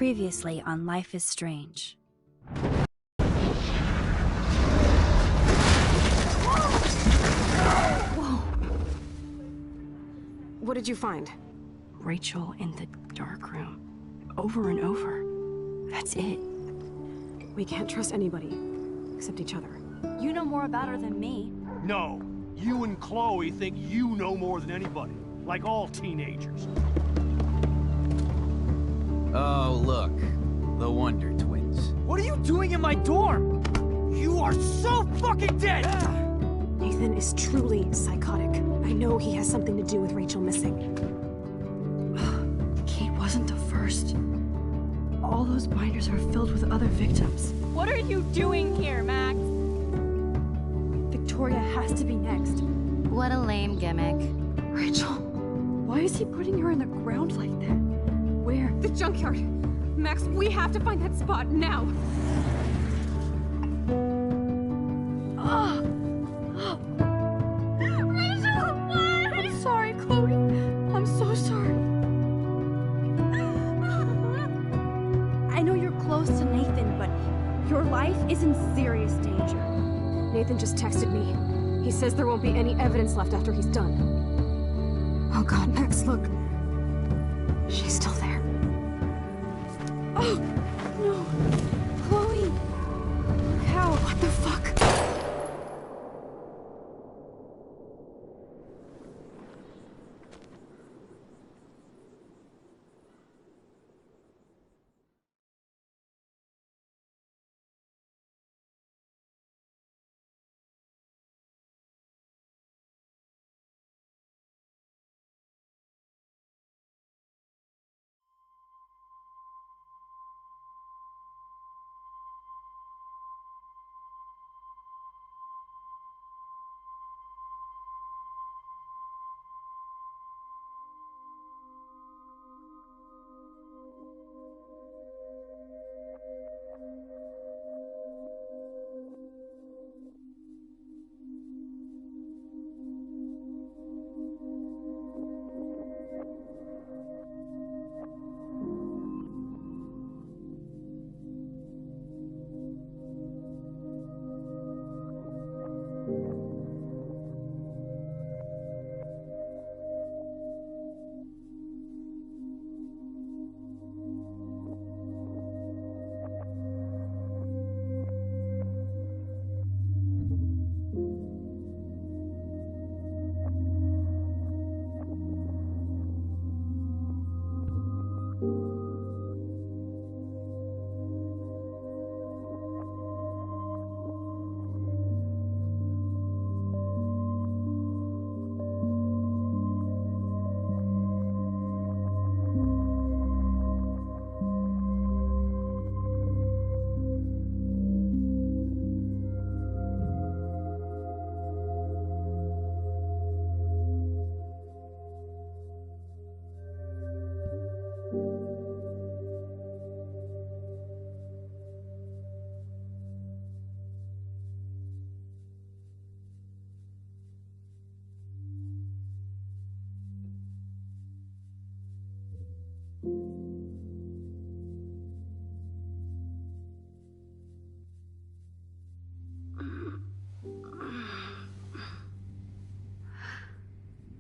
Previously on Life is Strange. Whoa! What did you find? Rachel in the dark room. Over and over. That's it. We can't trust anybody, except each other. You know more about her than me. No. You and Chloe think you know more than anybody. Like all teenagers. Oh, look. The Wonder Twins. What are you doing in my dorm? You are so fucking dead! Nathan is truly psychotic. I know he has something to do with Rachel missing. Kate wasn't the first. All those binders are filled with other victims. What are you doing here, Max? Victoria has to be next. What a lame gimmick. Rachel, why is he putting her in the ground like that? Where? The junkyard! Max, we have to find that spot now! Rachel! I'm sorry, Chloe. I'm so sorry. I know you're close to Nathan, but your life is in serious danger. Nathan just texted me. He says there won't be any evidence left after he's done. Oh god, Max, look. She's still there. Oh, no. Chloe. How? What the fuck?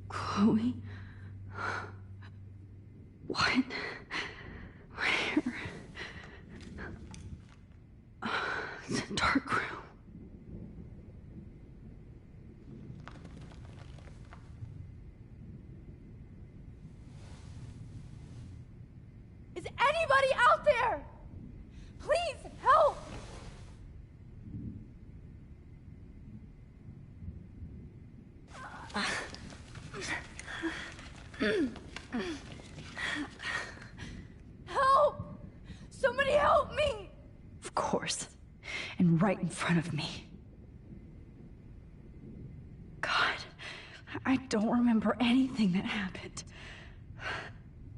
Chloe? What? Where? It's a dark room. Is anybody out there? Please help! Help! Somebody help me! Of course. And right in front of me. God, I don't remember anything that happened.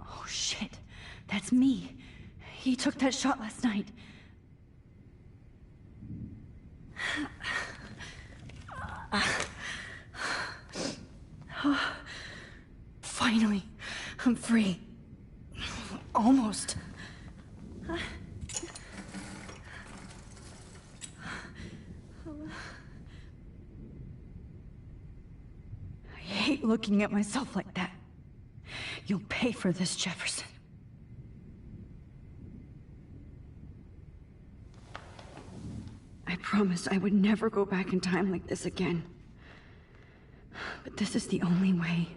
Oh shit, that's me. He took that shot last night. Finally, I'm free. Almost. I hate looking at myself like that. You'll pay for this, Jefferson. I promised I would never go back in time like this again. But this is the only way.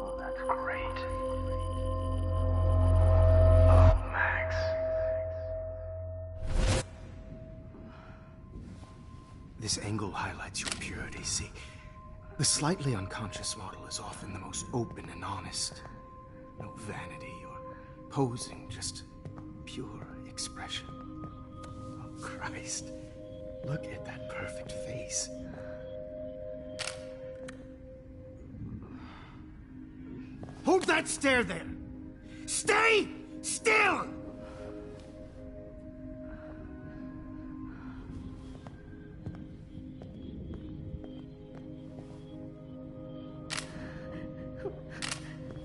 Oh, that's great. Oh, Max. This angle highlights your purity, see? The slightly unconscious model is often the most open and honest. No vanity or posing, just pure expression. Oh, Christ. Look at that perfect face. Hold that stare there! Stay still!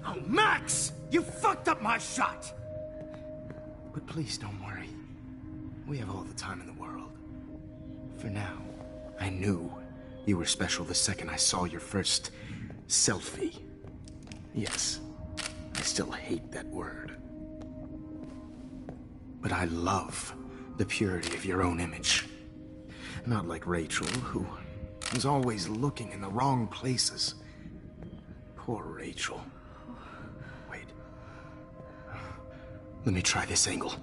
Oh, Max! You fucked up my shot! But please don't worry. We have all the time in the world. For now, I knew you were special the second I saw your first selfie. Yes, I still hate that word. But I love the purity of your own image. Not like Rachel, who was always looking in the wrong places. Poor Rachel. Wait. Let me try this angle.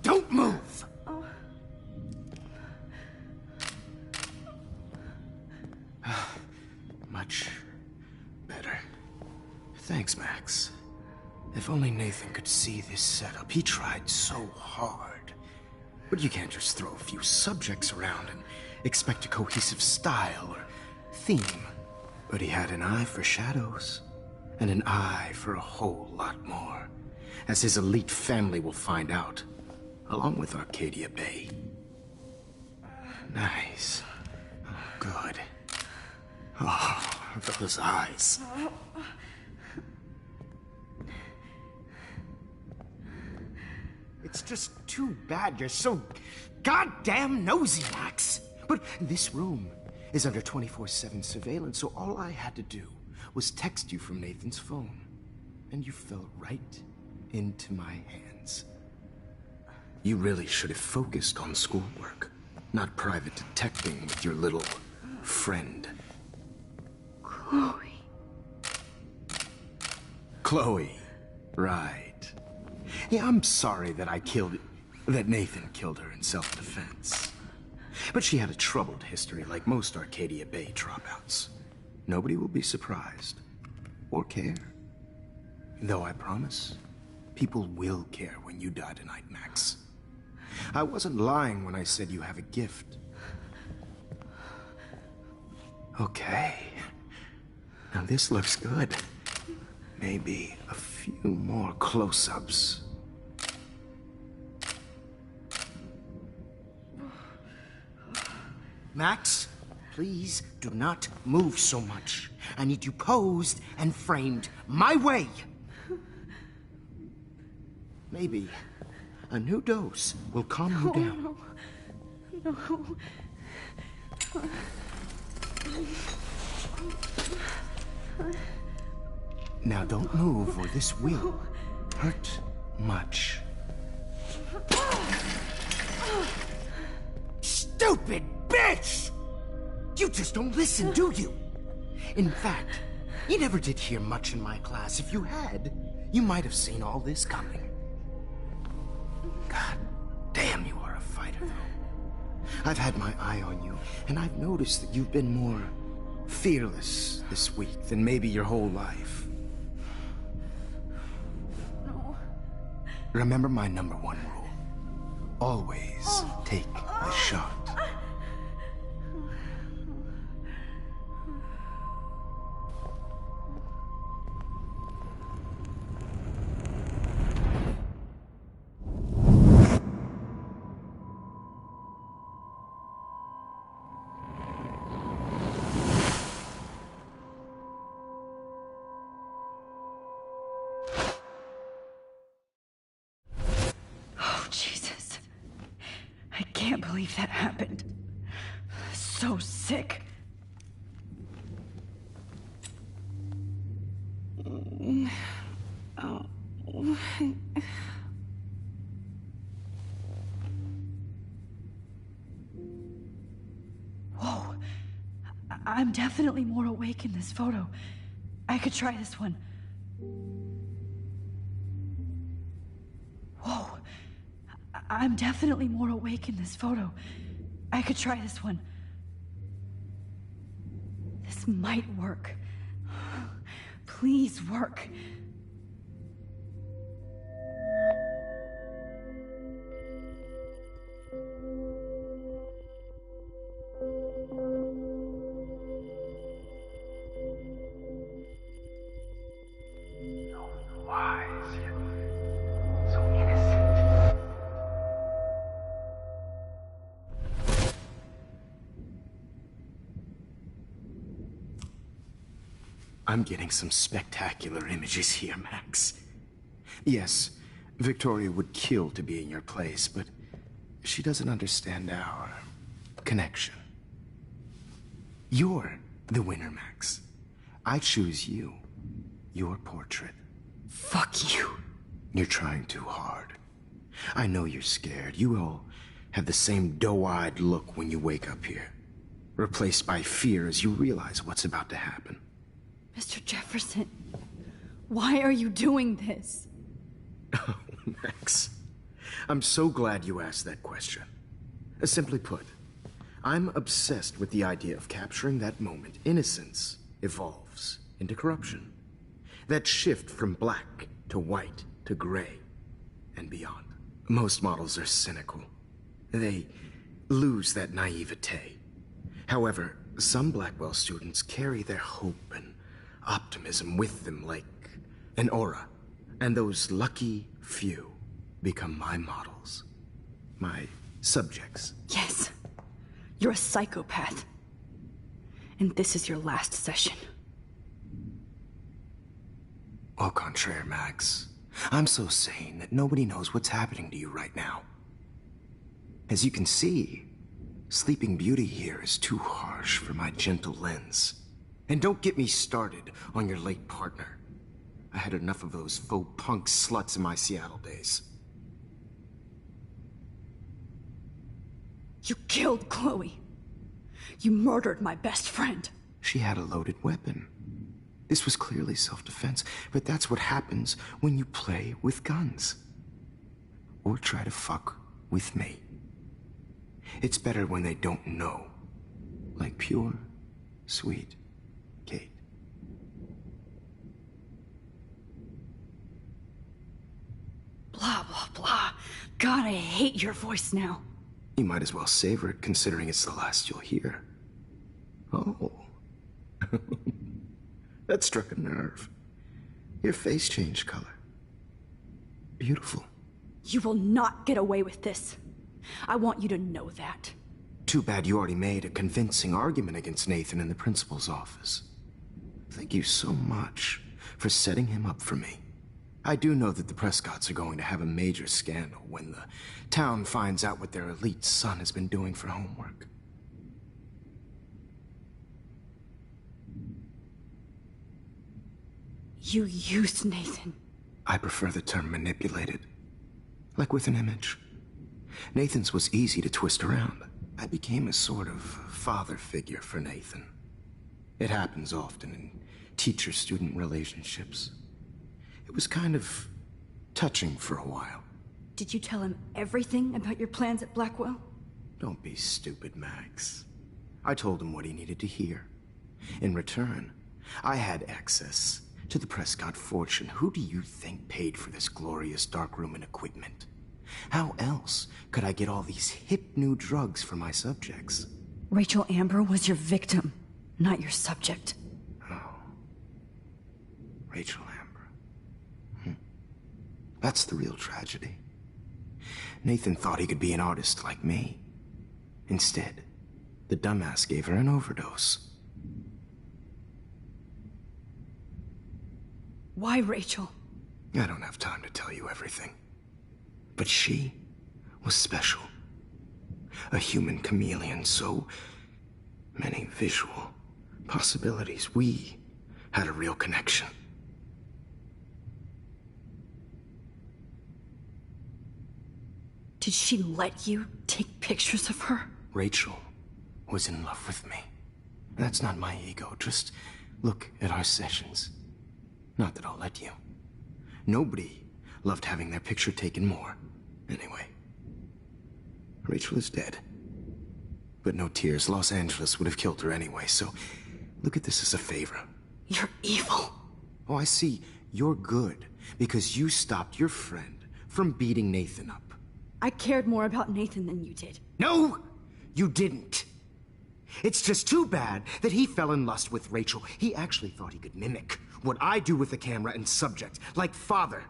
Don't move! Much better. Thanks, Max. If only Nathan could see this setup. He tried so hard. But you can't just throw a few subjects around and expect a cohesive style or theme. But he had an eye for shadows, and an eye for a whole lot more, as his elite family will find out, along with Arcadia Bay. Nice. Oh, good. Oh, those eyes. It's just too bad you're so goddamn nosy, Max. But this room is under 24/7 surveillance, so all I had to do was text you from Nathan's phone. And you fell right into my hands. You really should have focused on schoolwork, not private detecting with your little friend. Chloe. Chloe. Right. Yeah, I'm sorry that that Nathan killed her in self-defense. But she had a troubled history like most Arcadia Bay dropouts. Nobody will be surprised. Or care. Though I promise, people will care when you die tonight, Max. I wasn't lying when I said you have a gift. Okay. Now this looks good. Maybe a few more close-ups. Max, please do not move so much. I need you posed and framed my way. Maybe a new dose will calm you down. No. Now don't move or this will hurt much. Stupid bitch! You just don't listen, do you? In fact, you never did hear much in my class. If you had, you might have seen all this coming. God damn, you are a fighter, though. I've had my eye on you, and I've noticed that you've been more fearless this week than maybe your whole life. No. Remember my #1 rule. Always take the shot. can't believe that happened. So sick. Oh. Whoa. I'm definitely more awake in this photo. I could try this one. Whoa. I'm definitely more awake in this photo. I could try this one. This might work. Please work. So wise, yet so innocent. I'm getting some spectacular images here, Max. Yes, Victoria would kill to be in your place, but she doesn't understand our connection. You're the winner, Max. I choose you. Your portrait. Fuck you. You're trying too hard. I know you're scared. You all have the same doe-eyed look when you wake up here, replaced by fear as you realize what's about to happen. Mr. Jefferson, why are you doing this? Oh, Max. I'm so glad you asked that question. Simply put, I'm obsessed with the idea of capturing that moment innocence evolves into corruption. That shift from black to white to gray and beyond. Most models are cynical. They lose that naivete. However, some Blackwell students carry their hope and optimism with them like an aura. And those lucky few become my models. My subjects. Yes. You're a psychopath. And this is your last session. Au contraire, Max. I'm so sane that nobody knows what's happening to you right now. As you can see, Sleeping Beauty here is too harsh for my gentle lens. And don't get me started on your late partner. I had enough of those faux punk sluts in my Seattle days. You killed Chloe. You murdered my best friend. She had a loaded weapon. This was clearly self-defense, but that's what happens when you play with guns. Or try to fuck with me. It's better when they don't know. Like pure, sweet Kate. Blah, blah, blah. God, I hate your voice now. You might as well savor it, considering it's the last you'll hear. Oh. That struck a nerve. Your face changed color. Beautiful. You will not get away with this. I want you to know that. Too bad you already made a convincing argument against Nathan in the principal's office. Thank you so much for setting him up for me. I do know that the Prescotts are going to have a major scandal when the town finds out what their elite son has been doing for homework. You used Nathan. I prefer the term manipulated. Like with an image. Nathan's was easy to twist around. I became a sort of father figure for Nathan. It happens often in teacher-student relationships. It was kind of touching for a while. Did you tell him everything about your plans at Blackwell? Don't be stupid, Max. I told him what he needed to hear. In return, I had access to the Prescott fortune. Who do you think paid for this glorious darkroom and equipment? How else could I get all these hip new drugs for my subjects? Rachel Amber was your victim, not your subject. Oh. Rachel Amber. That's the real tragedy. Nathan thought he could be an artist like me. Instead, the dumbass gave her an overdose. Why Rachel? I don't have time to tell you everything. But she was special. A human chameleon, so many visual possibilities. We had a real connection. Did she let you take pictures of her? Rachel was in love with me. That's not my ego. Just look at our sessions. Not that I'll let you. Nobody loved having their picture taken more. Anyway, Rachel is dead. But no tears. Los Angeles would have killed her anyway, so look at this as a favor. You're evil. Oh, I see. You're good because you stopped your friend from beating Nathan up. I cared more about Nathan than you did. No, you didn't. It's just too bad that he fell in lust with Rachel. He actually thought he could mimic what I do with the camera and subject, like father,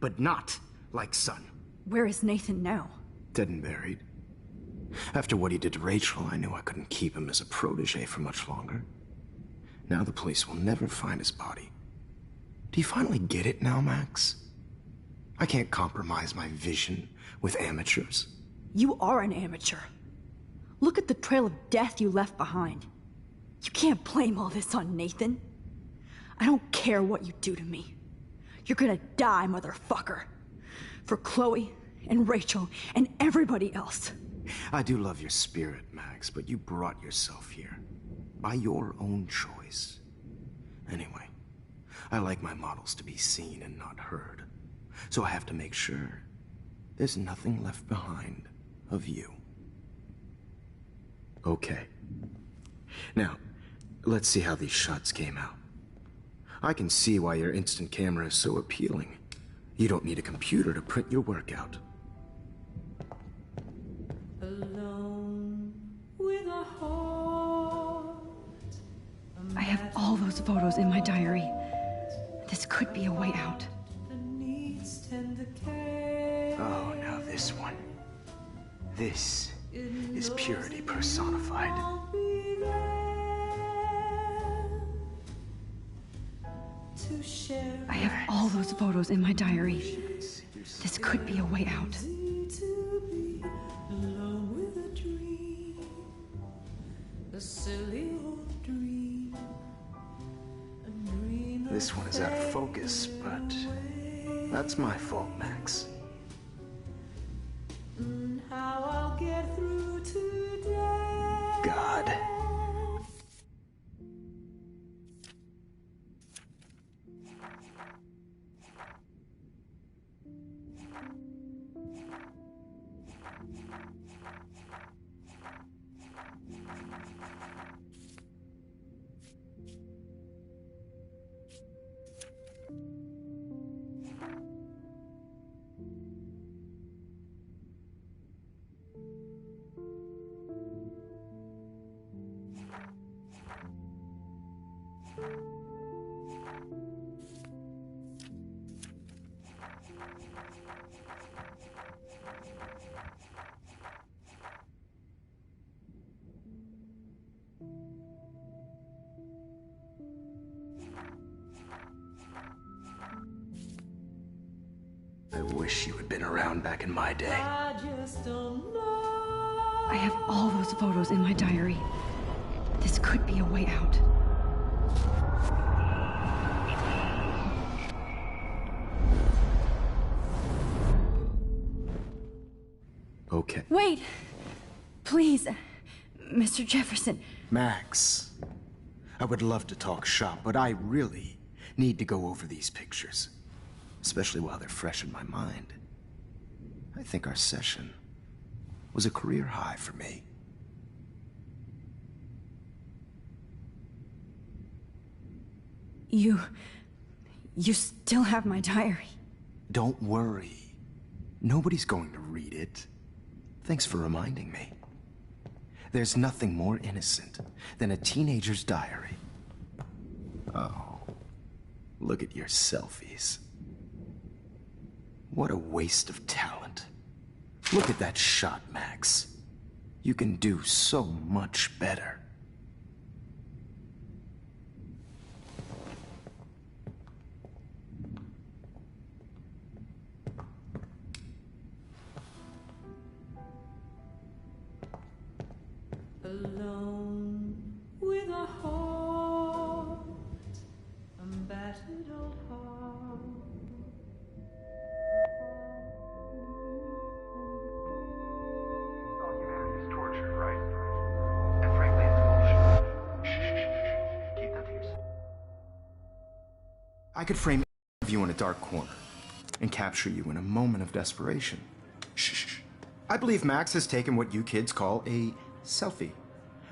but not like son. Where is Nathan now? Dead and buried. After what he did to Rachel, I knew I couldn't keep him as a protege for much longer. Now the police will never find his body. Do you finally get it now, Max? I can't compromise my vision with amateurs. You are an amateur. Look at the trail of death you left behind. You can't blame all this on Nathan. I don't care what you do to me. You're gonna die, motherfucker. For Chloe and Rachel and everybody else. I do love your spirit, Max, but you brought yourself here. By your own choice. Anyway, I like my models to be seen and not heard. So I have to make sure there's nothing left behind of you. Okay. Now, let's see how these shots came out. I can see why your instant camera is so appealing. You don't need a computer to print your work out. Alone with a heart. I have all those photos in my diary. This could be a way out. Oh, now this one. This is purity personified. I have all those photos in my diary. This could be a way out. This one is out of focus, but that's my fault, Max. How I'll get through today. God. I wish you had been around back in my day. I just don't know. I have all those photos in my diary. This could be a way out. Okay. Wait! Please, Mr. Jefferson. Max, I would love to talk shop, but I really need to go over these pictures. Especially while they're fresh in my mind. I think our session was a career high for me. You still have my diary. Don't worry. Nobody's going to read it. Thanks for reminding me. There's nothing more innocent than a teenager's diary. Oh, look at your selfies. What a waste of talent. Look at that shot, Max. You can do so much better. alone with a heart, a battered old heart. All humanity is torture, right? And frankly, it's bullshit. Shh. Keep that to yourself. I could frame you in a dark corner and capture you in a moment of desperation. Shh. I believe Max has taken what you kids call a selfie.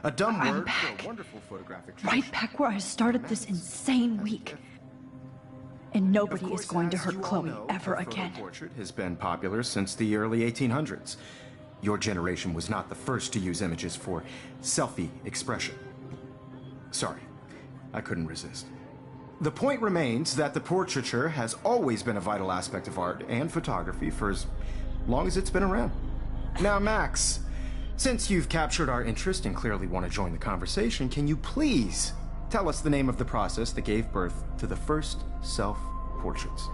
A dumb I'm word back. for a wonderful photographic Right back where I started this insane week. And nobody is going to hurt Chloe ever again. The portrait has been popular since the early 1800s. Your generation was not the first to use images for selfie expression. Sorry, I couldn't resist. The point remains that the portraiture has always been a vital aspect of art and photography for as long as it's been around. Now, Max, since you've captured our interest and clearly want to join the conversation, can you please tell us the name of the process that gave birth to the first self-portraits?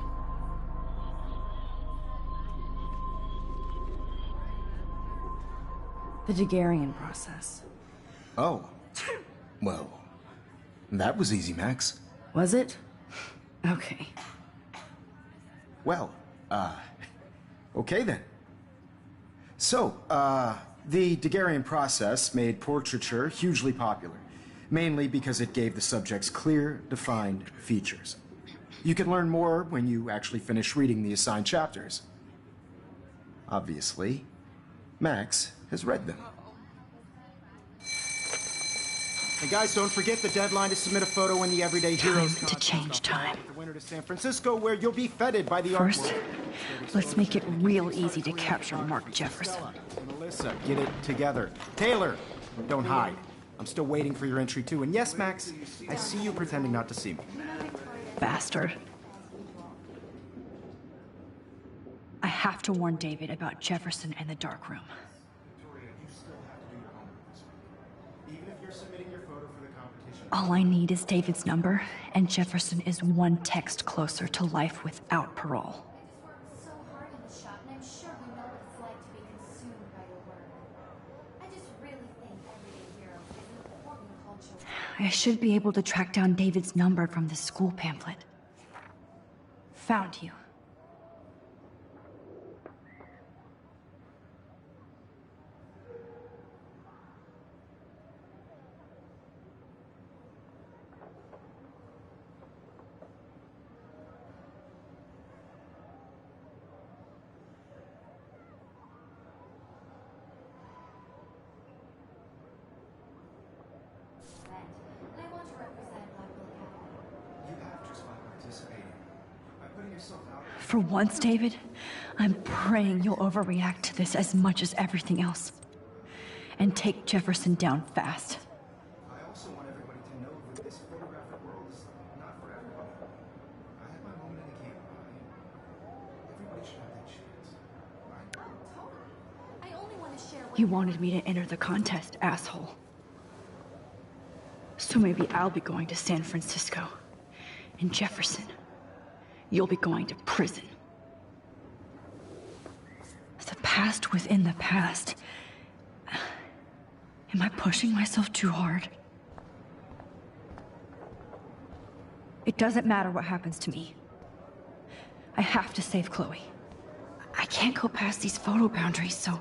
The Daguerrean process. Oh, well, that was easy, Max. Was it? Okay. Well, okay then. So, the Daguerrean process made portraiture hugely popular, mainly because it gave the subjects clear, defined features. You can learn more when you actually finish reading the assigned chapters. Obviously, Max has read them. And guys, don't forget the deadline to submit a photo in the Everyday Heroes Time to change time. The winner to San Francisco, where you'll be feted by the First, art world. let's make it real easy to capture Mark Jefferson. And Alyssa, get it together. Taylor, don't hide. I'm still waiting for your entry too. And yes, Max, I see you pretending not to see me. Bastard. I have to warn David about Jefferson and the dark room. Victoria, you still have to do your homework this week. Even if you're submitting your photo for the competition. All I need is David's number, and Jefferson is one text closer to life without parole. I just worked so hard in the shop, and I'm sure you know what it's like to be consumed by your work. I just really think Everyday Heroes is an important cultural. I should be able to track down David's number from the school pamphlet. Found you. And I want to represent Blackville Academy. You have just by participating. By putting yourself out there. For once, David, I'm praying you'll overreact to this as much as everything else. And take Jefferson down fast. I also want everybody to know that this photographic world is not for everybody. I had my moment in the camera. Everybody should have that chance. Right? Totally. I only want to share what You wanted me to enter the contest, asshole. So maybe I'll be going to San Francisco. And Jefferson, you'll be going to prison. The past within the past. Am I pushing myself too hard? It doesn't matter what happens to me. I have to save Chloe. I can't go past these photo boundaries, so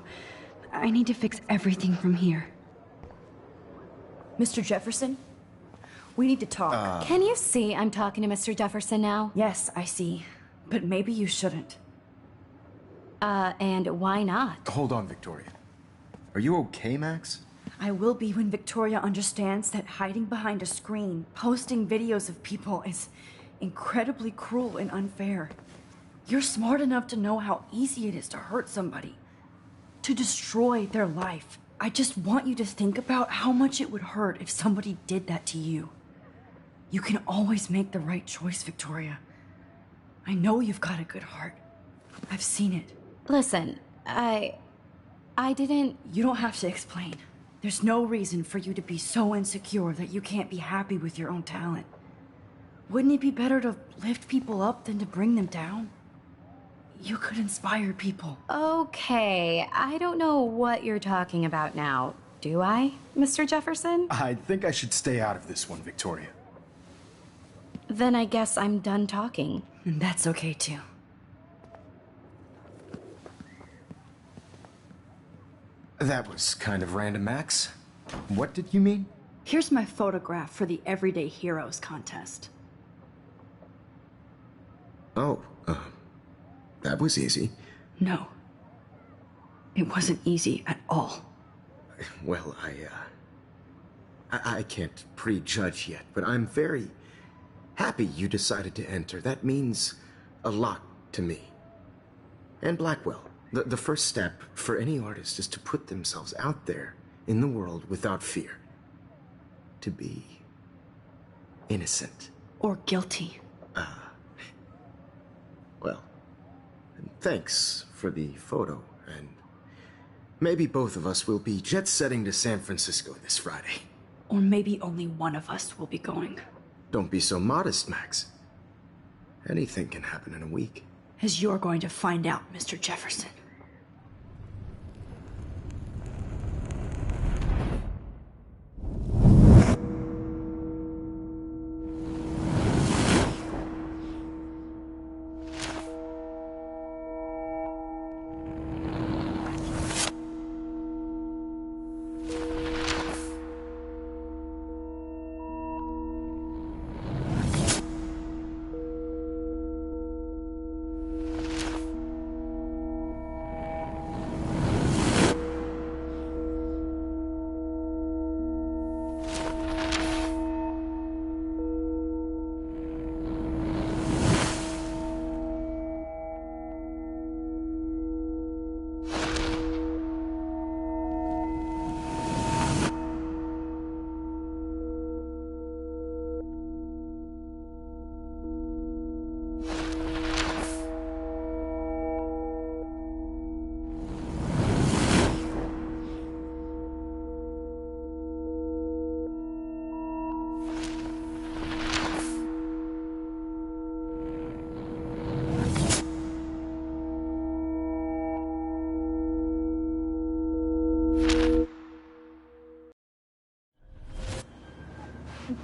I need to fix everything from here. Mr. Jefferson? We need to talk. Can you see I'm talking to Mr. Jefferson now? Yes, I see. But maybe you shouldn't. And why not? Hold on, Victoria. Are you okay, Max? I will be when Victoria understands that hiding behind a screen, posting videos of people is incredibly cruel and unfair. You're smart enough to know how easy it is to hurt somebody, to destroy their life. I just want you to think about how much it would hurt if somebody did that to you. You can always make the right choice, Victoria. I know you've got a good heart. I've seen it. Listen, I didn't... You don't have to explain. There's no reason for you to be so insecure that you can't be happy with your own talent. Wouldn't it be better to lift people up than to bring them down? You could inspire people. Okay, I don't know what you're talking about now. Do I, Mr. Jefferson? I think I should stay out of this one, Victoria. Then I guess I'm done talking. And that's okay too. That was kind of random, Max. What did you mean? Here's my photograph for the Everyday Heroes contest. Oh, that was easy. No. It wasn't easy at all. Well, I can't prejudge yet, but I'm very happy you decided to enter. That means a lot to me. And Blackwell. The first step for any artist is to put themselves out there in the world without fear. To be innocent. Or guilty. Well, thanks for the photo, and maybe both of us will be jet-setting to San Francisco this Friday. Or maybe only one of us will be going. Don't be so modest, Max. Anything can happen in a week. As you're going to find out, Mr. Jefferson.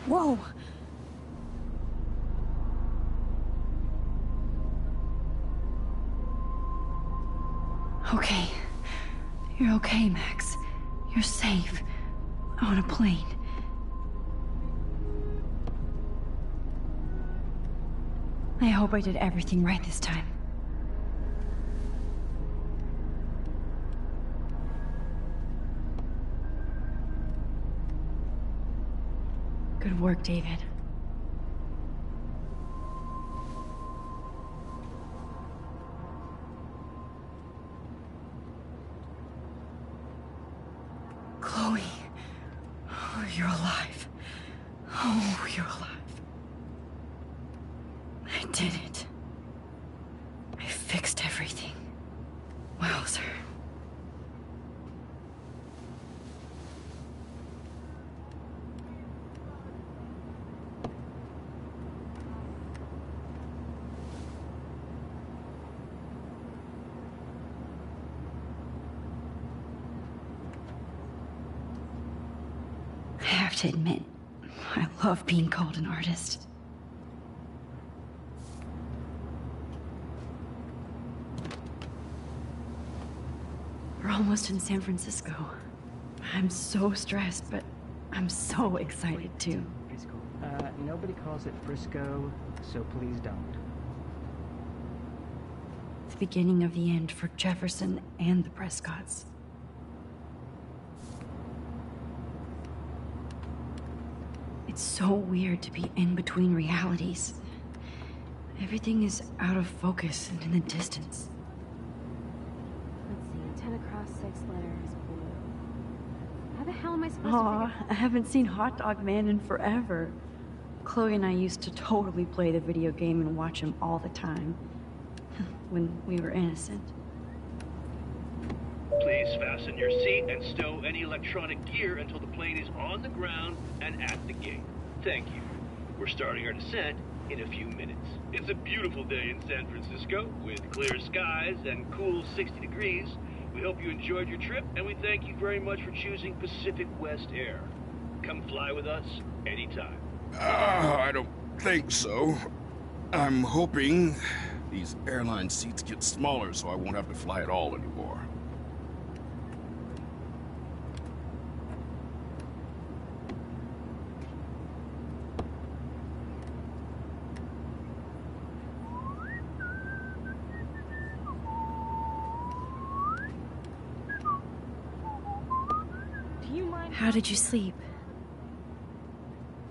Whoa! Okay. You're okay, Max. You're safe. On a plane. I hope I did everything right this time. Good work, David. Chloe. Oh, you're alive. Oh, you're alive. I did it. I fixed everything. Wowzer. I have to admit, I love being called an artist. We're almost in San Francisco. I'm so stressed, but I'm so excited too. Nobody calls it Frisco, so please don't. The beginning of the end for Jefferson and the Prescotts. It's so weird to be in between realities. Everything is out of focus and in the distance. Let's see, 10 across 6 letters, blue. How the hell am I supposed Aw, I haven't seen Hot Dog Man in forever. Chloe and I used to totally play the video game and watch him all the time. When we were innocent. Please fasten your seat and stow any electronic gear until the plane is on the ground and at the gate. Thank you. We're starting our descent in a few minutes. It's a beautiful day in San Francisco with clear skies and cool 60 degrees. We hope you enjoyed your trip, and we thank you very much for choosing Pacific West Air. Come fly with us anytime. I don't think so. I'm hoping these airline seats get smaller so I won't have to fly at all anymore. How did you sleep?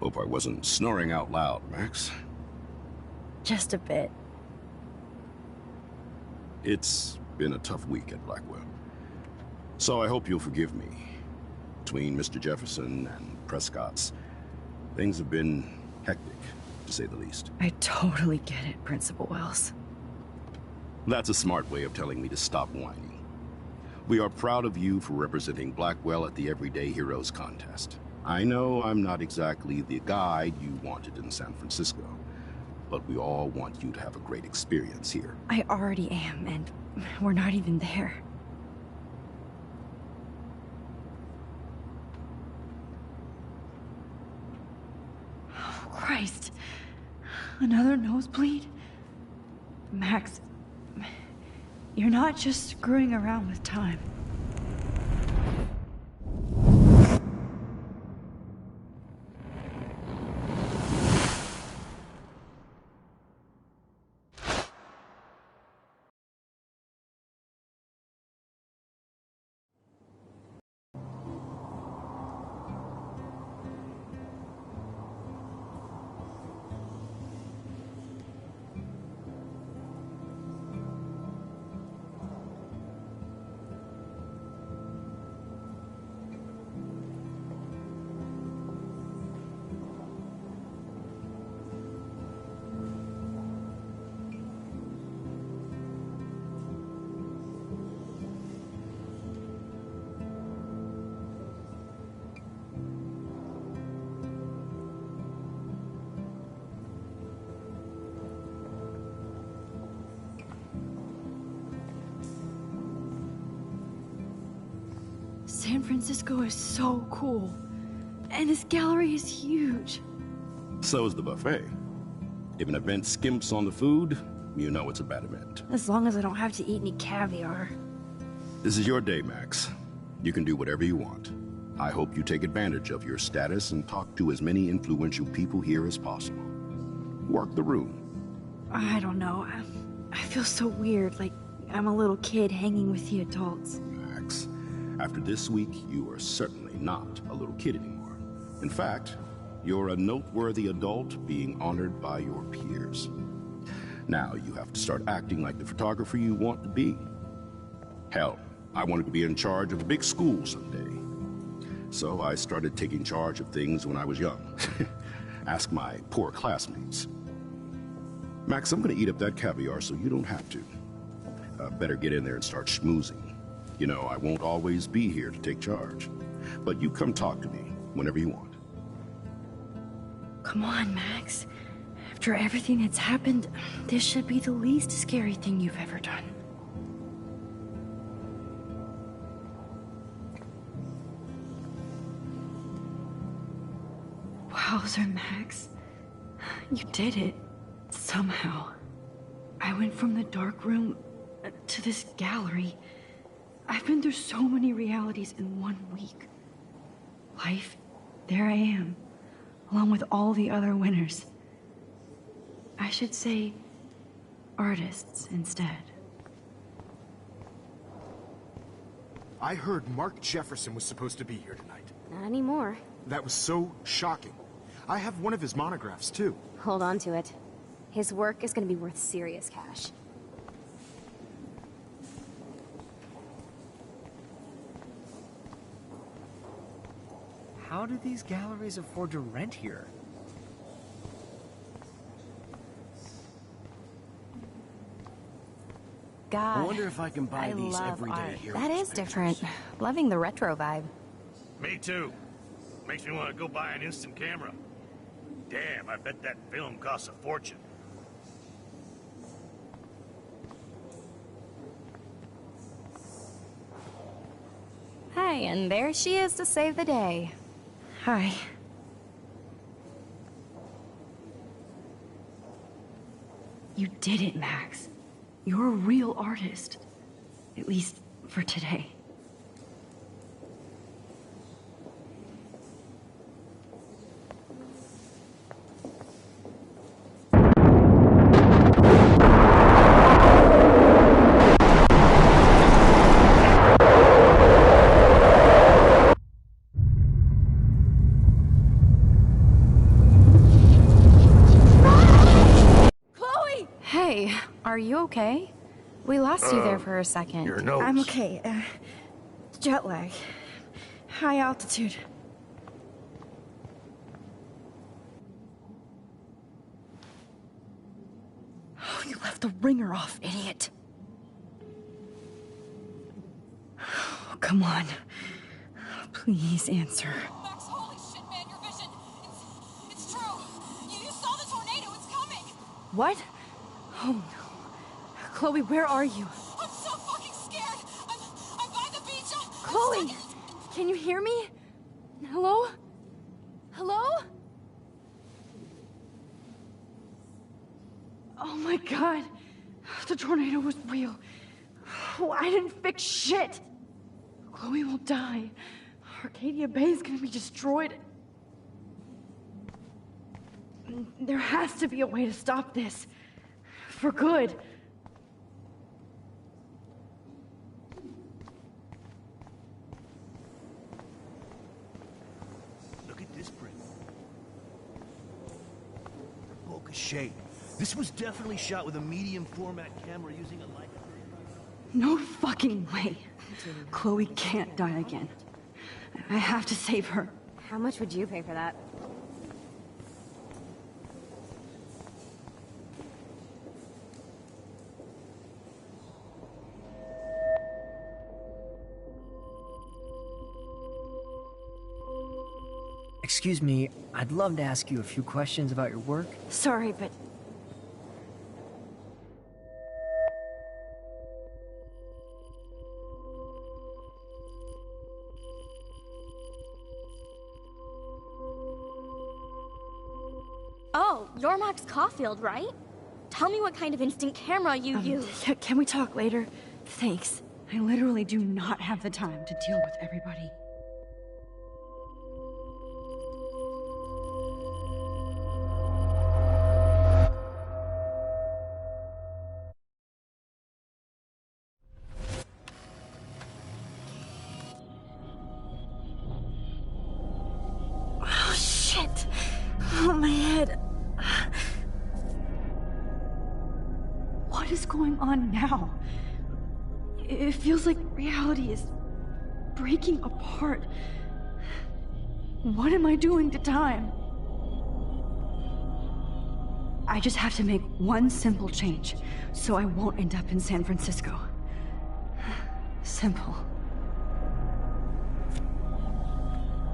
Hope I wasn't snoring out loud, Max. Just a bit. It's been a tough week at Blackwell. So I hope you'll forgive me. Between Mr. Jefferson and Prescott's, things have been hectic, to say the least. I totally get it, Principal Wells. That's a smart way of telling me to stop whining. We are proud of you for representing Blackwell at the Everyday Heroes contest. I know I'm not exactly the guide you wanted in San Francisco, but we all want you to have a great experience here. I already am, and we're not even there. Oh, Christ. Another nosebleed? Max, you're not just screwing around with time. San Francisco is so cool. And this gallery is huge. So is the buffet. If an event skimps on the food, you know it's a bad event. As long as I don't have to eat any caviar. This is your day, Max. You can do whatever you want. I hope you take advantage of your status and talk to as many influential people here as possible. Work the room. I don't know. I feel so weird, like I'm a little kid hanging with the adults. Max, after this week, you are certainly not a little kid anymore. In fact, you're a noteworthy adult being honored by your peers. Now you have to start acting like the photographer you want to be. Hell, I wanted to be in charge of a big school someday. So I started taking charge of things when I was young. Ask my poor classmates. Max, I'm gonna eat up that caviar so you don't have to. Better get in there and start schmoozing. You know, I won't always be here to take charge. But you come talk to me whenever you want. Come on, Max. After everything that's happened, this should be the least scary thing you've ever done. Wowzer, Max. You did it. Somehow. I went from the dark room to this gallery. I've been through so many realities in 1 week. Life, there I am, along with all the other winners. I should say artists instead. I heard Mark Jefferson was supposed to be here tonight. Not anymore. That was so shocking. I have one of his monographs, too. Hold on to it. His work is going to be worth serious cash. How do these galleries afford to rent here? God, I wonder if I can buy these love everyday art. heroes. That is different. Loving the retro vibe. Me too. Makes me want to go buy an instant camera. Damn, I bet that film costs a fortune. and there she is to save the day. Hi. You did it, Max. You're a real artist. At least for today. Hey, are you okay? We lost you there for a second. Your nose. I'm okay. Jet lag. High altitude. Oh, you left the ringer off, idiot. Oh, come on. Please answer. Max, holy shit, man, your vision. It's true. You saw the tornado. It's coming. What? Oh no. Chloe, where are you? I'm so fucking scared. I'm by the beach. Chloe! Can you hear me? Hello? Hello? Oh my god. The tornado was real. Oh, I didn't fix shit. Chloe will die. Arcadia Bay is gonna be destroyed. There has to be a way to stop this. For good. Look at this print. Bokeh shape. This was definitely shot with a medium format camera using a Leica. No fucking way. Chloe can't die again. I have to save her. How much would you pay for that? Excuse me, I'd love to ask you a few questions about your work. Sorry, but... Oh, you're Max Caulfield, right? Tell me what kind of instant camera you use. Can we talk later? Thanks. I literally do not have the time to deal with everybody. Oh, shit! Oh, my head. What is going on now? It feels like reality is breaking apart. What am I doing to time? I just have to make one simple change, so I won't end up in San Francisco. Simple.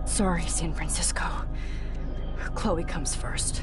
Sorry, San Francisco. Chloe comes first.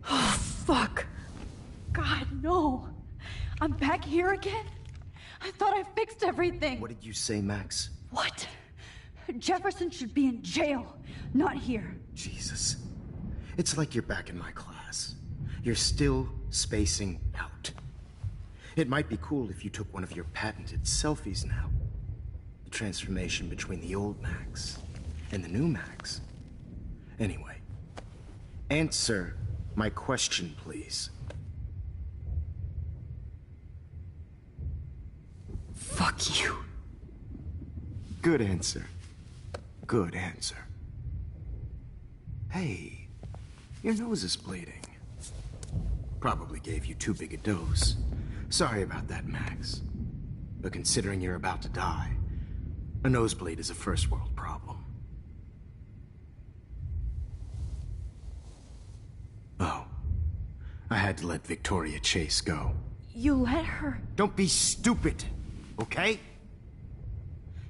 Oh, fuck. God, no. I'm back here again? I thought I fixed everything. What did you say, Max? What? Jefferson should be in jail, not here. Jesus. It's like you're back in my class. You're still spacing out. It might be cool if you took one of your patented selfies now. The transformation between the old Max and the new Max. Anyway, answer my question, please. Fuck you. Good answer. Good answer. Hey, your nose is bleeding. Probably gave you too big a dose. Sorry about that, Max. But considering you're about to die, a nosebleed is a first world problem. Oh, I had to let Victoria Chase go. You let her? Don't be stupid, okay?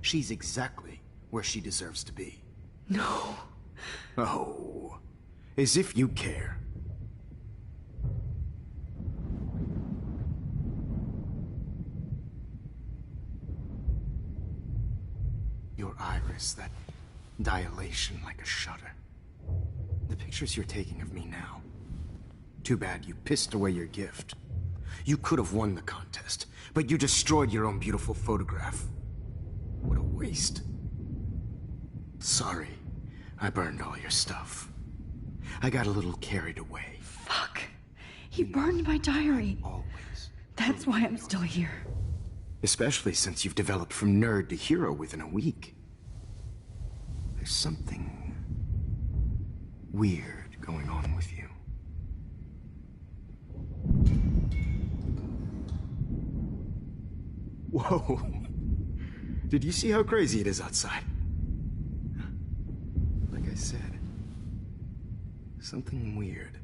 She's exactly where she deserves to be. No. Oh, as if you care. Your iris, that dilation like a shutter. The pictures you're taking of me now. Too bad you pissed away your gift. You could have won the contest, but you destroyed your own beautiful photograph. What a waste. Sorry, I burned all your stuff. I got a little carried away. Fuck. He burned my diary. Always. That's why I'm still here. Especially since you've developed from nerd to hero within a week. There's something weird going on with you. Whoa. Did you see how crazy it is outside? Like I said, something weird.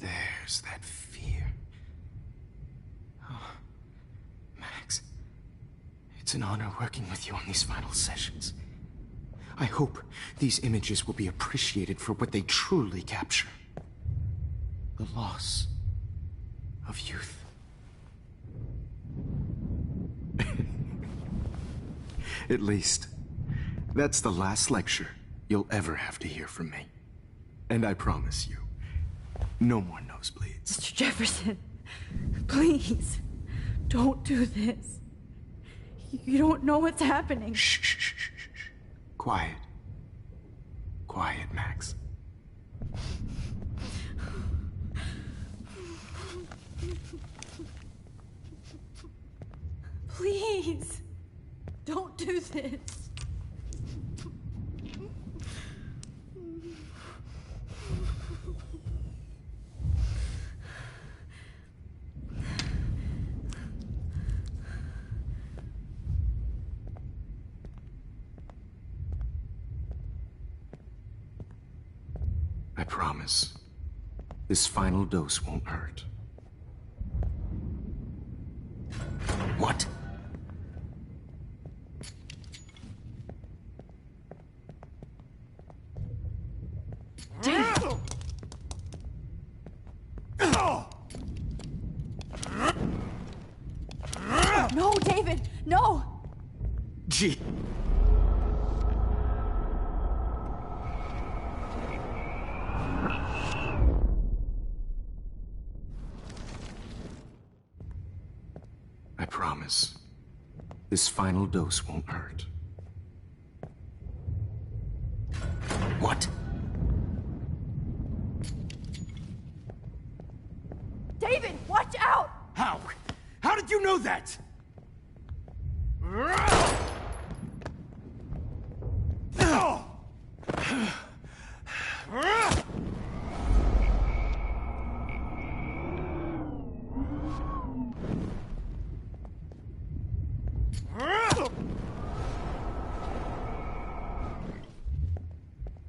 There's that fear. Oh, Max, it's an honor working with you on these final sessions. I hope these images will be appreciated for what they truly capture. The loss of youth. At least, that's the last lecture you'll ever have to hear from me. And I promise you, no more nosebleeds. Mr. Jefferson, please, don't do this. You don't know what's happening. Shh, shh, shh, shh, shh. Quiet. Quiet, Max. Please, don't do this. I promise, this final dose won't hurt. What? No, David, no! Gee. I promise, this final dose won't hurt. What? David, watch out! How? How did you know that?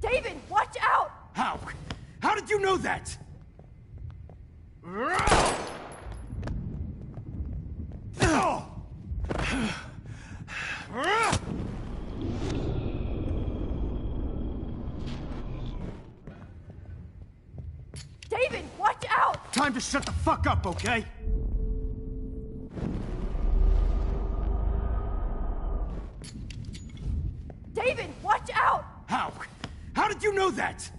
David, watch out! How? How did you know that? David, watch out! Time to shut the fuck up, okay? David, watch out! How? How did you know that?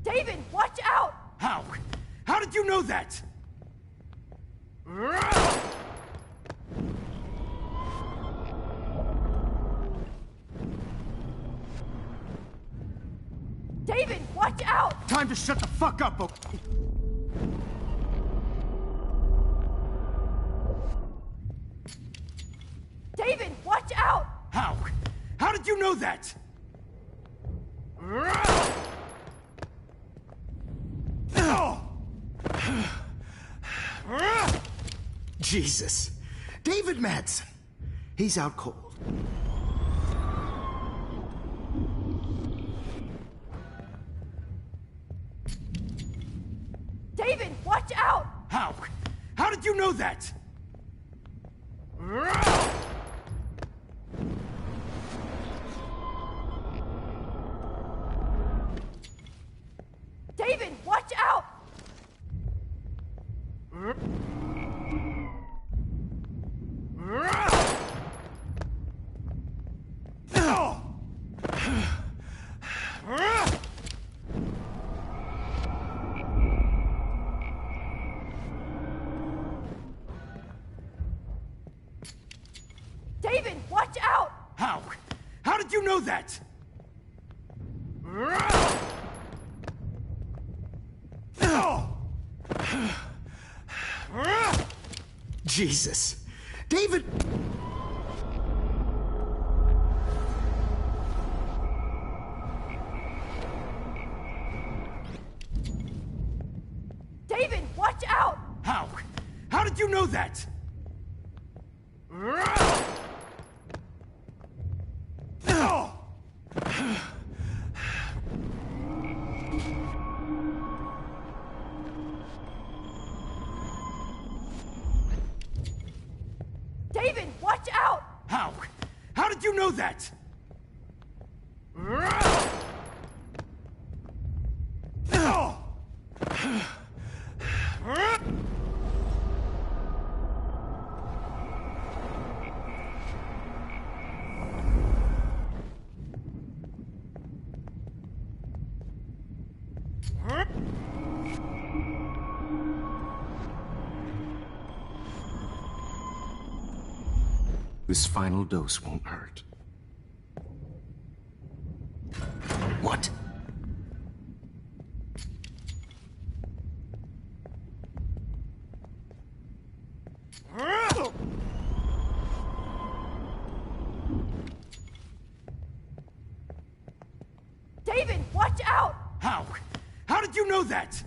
David, watch out! How? How did you know that? watch out! Time to shut the fuck up, okay? David, watch out! How? How did you know that? Jesus. David Madsen. He's out cold. David, watch out! How? How did you know that? David, watch out! David, watch out! How? How did you know that? Jesus. David... David, watch out! How? How did you know that? David, watch out! How? How did you know that? This final dose won't hurt. What? David, watch out! How? How did you know that?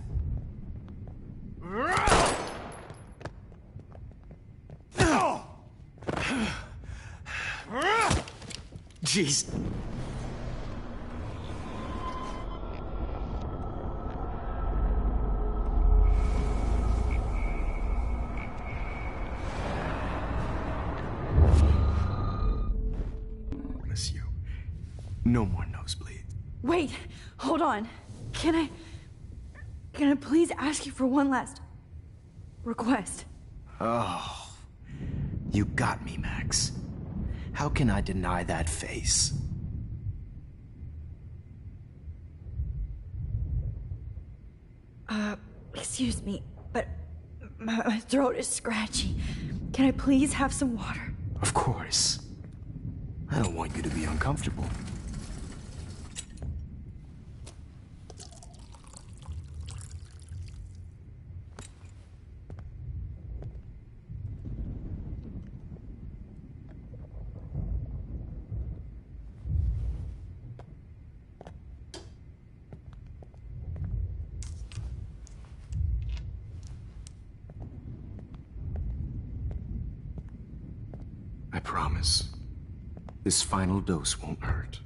Jeez. Miss you. No more nosebleeds. Wait, hold on. Can I please ask you for one last request? Oh, you got me, Max. How can I deny that face? Excuse me, but my throat is scratchy. Can I please have some water? Of course. I don't want you to be uncomfortable. I promise. This final dose won't hurt.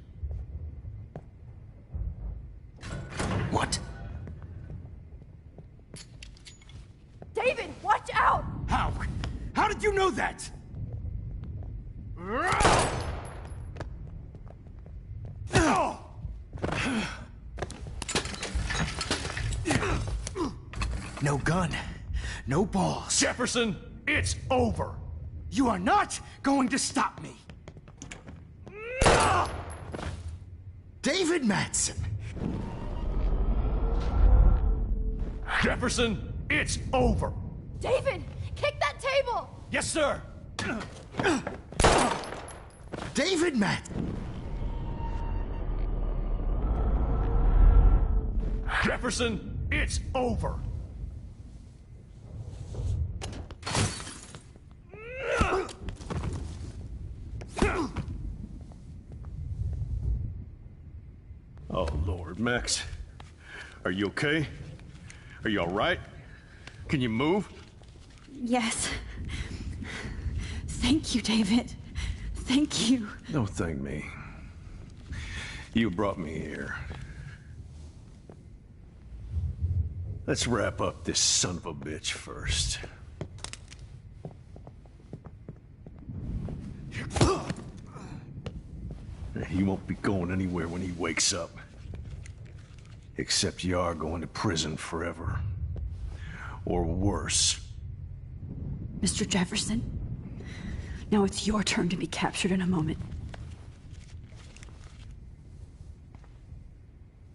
What? David, watch out! How? How did you know that? No gun. No balls. Jefferson, it's over. You are not going to stop me. David Madsen. Jefferson, it's over. David, kick that table! Yes, sir. David Madsen. Jefferson, it's over. Oh, Lord, Max. Are you okay? Are you all right? Can you move? Yes. Thank you, David. Thank you. Don't thank me. You brought me here. Let's wrap up this son of a bitch first. He won't be going anywhere when he wakes up. Except you are going to prison forever. Or worse. Mr. Jefferson, now it's your turn to be captured in a moment.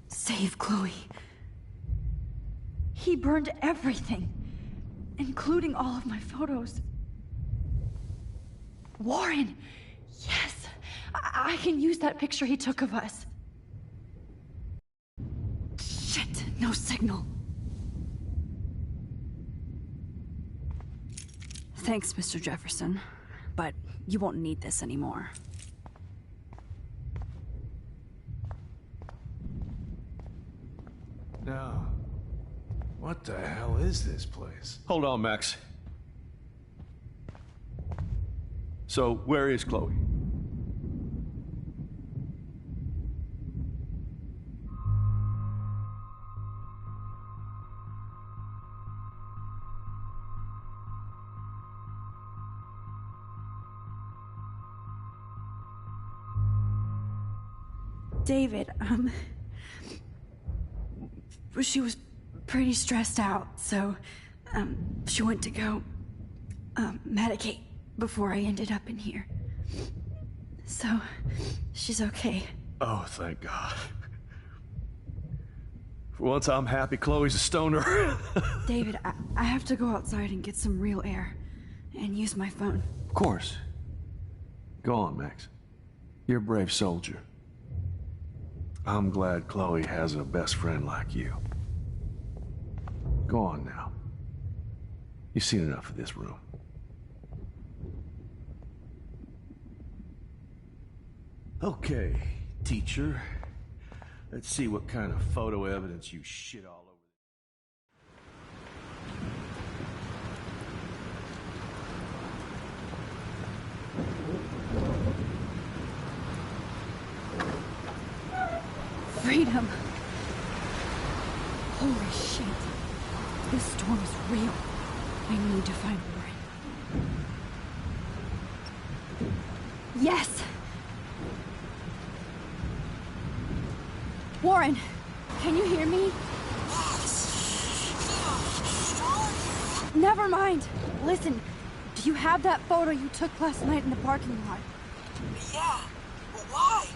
Save Chloe. He burned everything, including all of my photos. Warren! Yes! I can use that picture he took of us. Shit, no signal. Thanks, Mr. Jefferson, but you won't need this anymore. Now, what the hell is this place? Hold on, Max. So, where is Chloe? David, she was pretty stressed out, so, she went to go, medicate before I ended up in here. So, she's okay. Oh, thank God. For once, I'm happy Chloe's a stoner. David, I have to go outside and get some real air, and use my phone. Of course. Go on, Max. You're a brave soldier. I'm glad Chloe has a best friend like you. Go on now. You've seen enough of this room. Okay, teacher. Let's see what kind of photo evidence you shit all over. Freedom! Holy shit. This storm is real. I need to find Warren. Yes! Warren, can you hear me? Never mind. Listen, do you have that photo you took last night in the parking lot? Yeah, but why?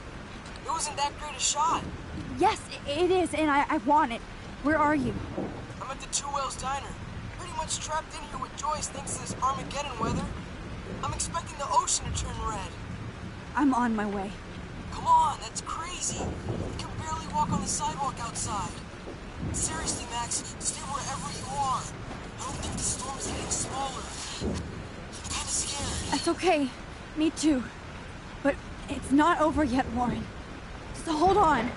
It wasn't that great a shot. Yes, it is, and I want it. Where are you? I'm at the Two Whales Diner. Pretty much trapped in here with Joyce thanks to this Armageddon weather. I'm expecting the ocean to turn red. I'm on my way. Come on, that's crazy. You can barely walk on the sidewalk outside. Seriously, Max, stay wherever you are. I don't think the storm is getting smaller. I'm kinda scared. That's okay. Me too. But it's not over yet, Warren. So hold on.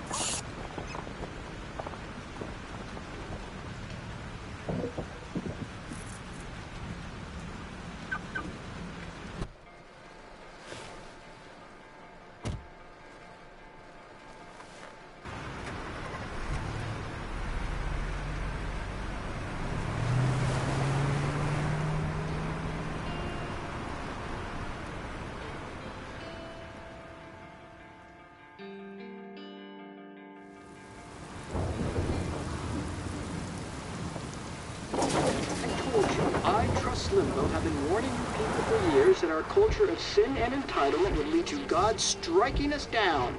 Limbo have been warning you people for years that our culture of sin and entitlement would lead to God striking us down.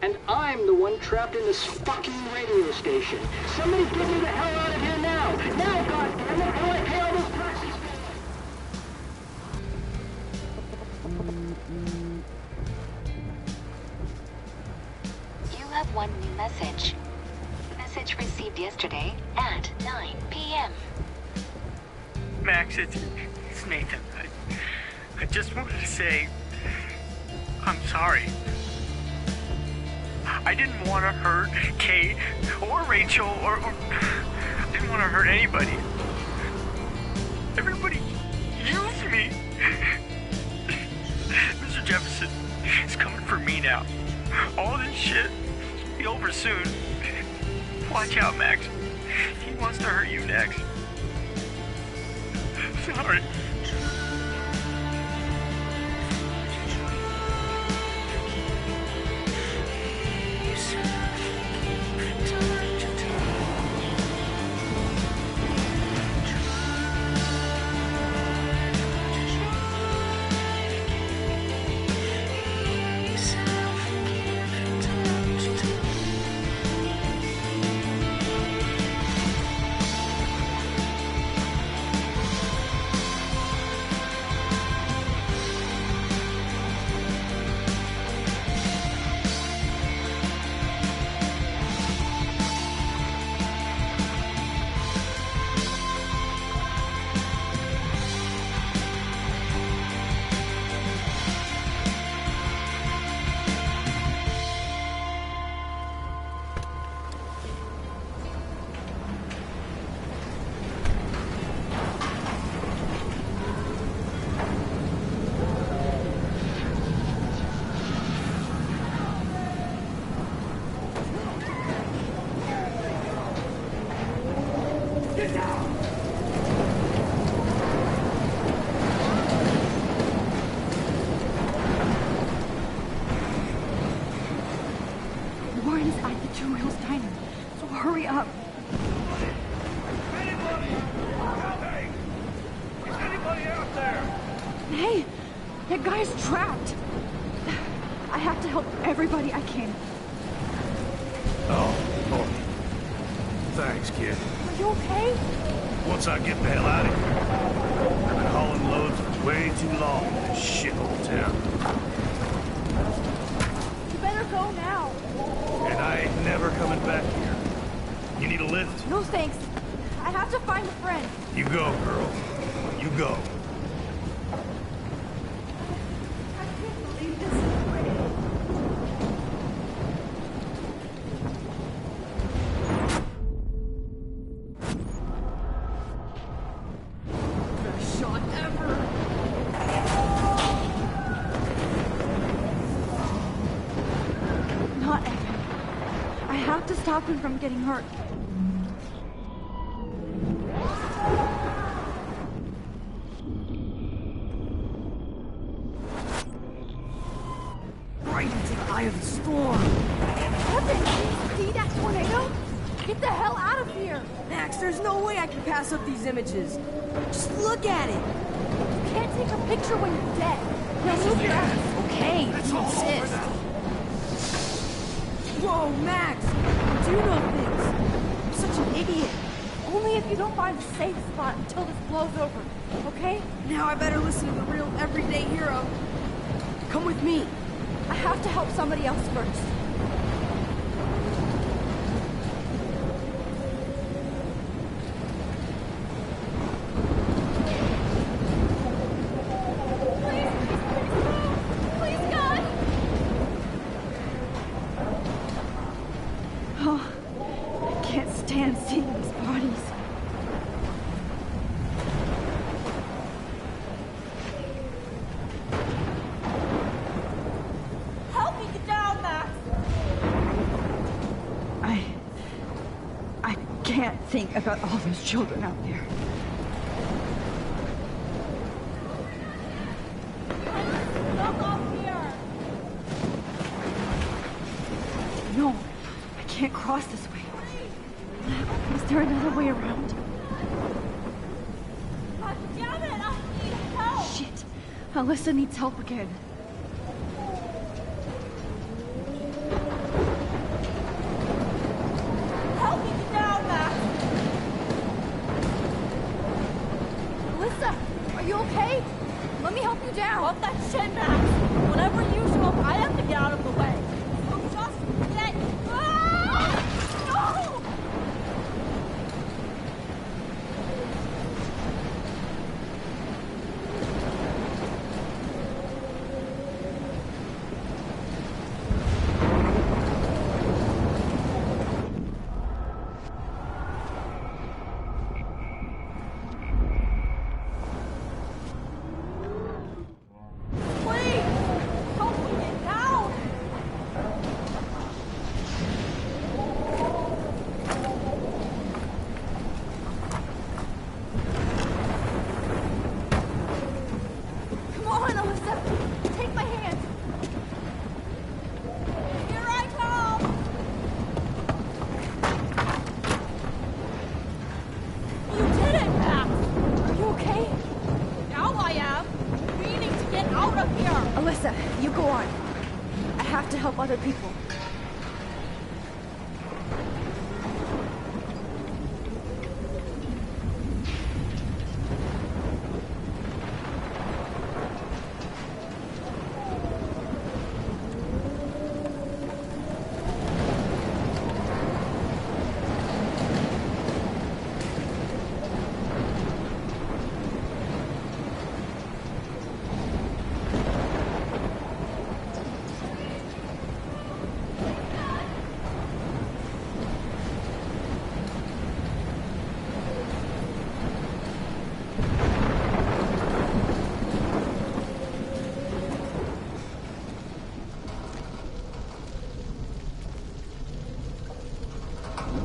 And I'm the one trapped in this fucking radio station. Somebody get me the hell out of here now! Now, goddammit, while I pay all those taxes! You have one new message. Visit message received yesterday at 9 p.m. Max, it's Nathan. I just wanted to say I'm sorry. I didn't want to hurt Kate or Rachel or I didn't want to hurt anybody. Everybody used me. Mr. Jefferson is coming for me now. All this shit will be over soon. Watch out, Max. He wants to hurt you next. Sorry. I get the hell out of here. I've been hauling loads for way too long in this shithole town. You better go now. And I ain't never coming back here. You need a lift? No thanks. I have to find a friend. You go, girl. You go. Stop him from getting hurt. Right into the eye of the storm. Kevin, see that tornado? Get the hell out of here! Max, there's no way I can pass up these images. Just look at it. You can't take a picture when you're dead. Now move fast. Okay, you insist. Whoa, Max! Do you know things? I'm such an idiot. Only if you don't find a safe spot until this blows over, okay? Now I better listen to the real everyday hero. Come with me. I have to help somebody else first. Think about all those children out there. No, I can't cross this way. Is there another way around? Damn it! I need help! Shit! Alyssa needs help again. Off that shit, Max! Whenever you show up, I have to get out of the way. So just get... Ah! No! Alyssa, you go on. I have to help other people.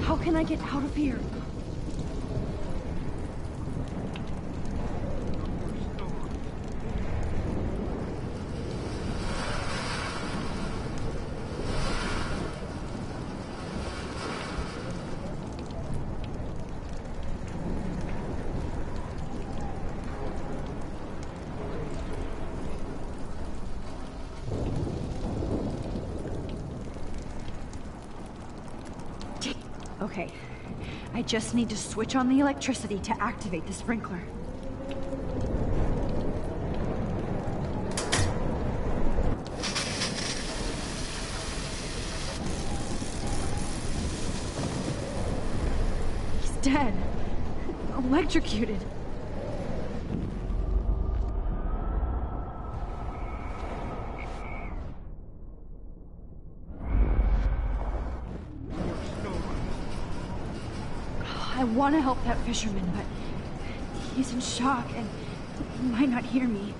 How can I get out of here? Okay, I just need to switch on the electricity to activate the sprinkler. He's dead. Electrocuted. I want to help that fisherman, but he's in shock and he might not hear me.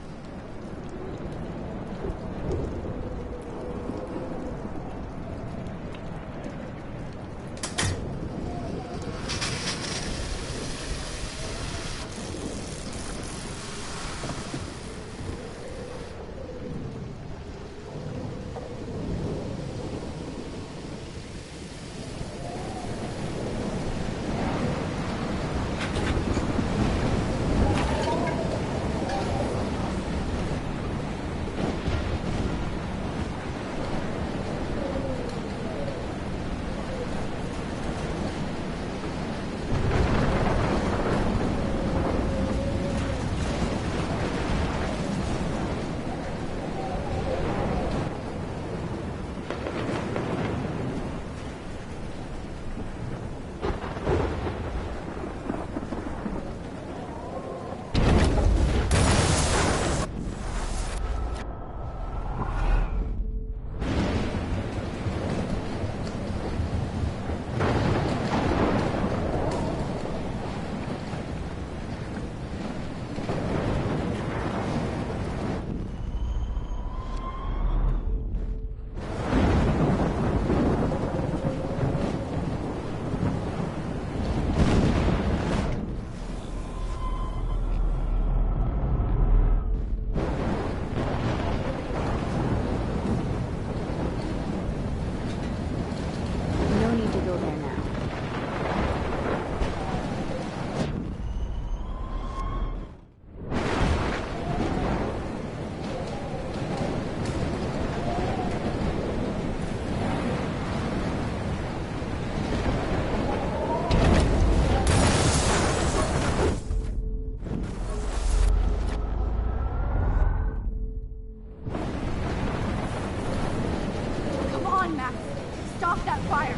Stop that fire!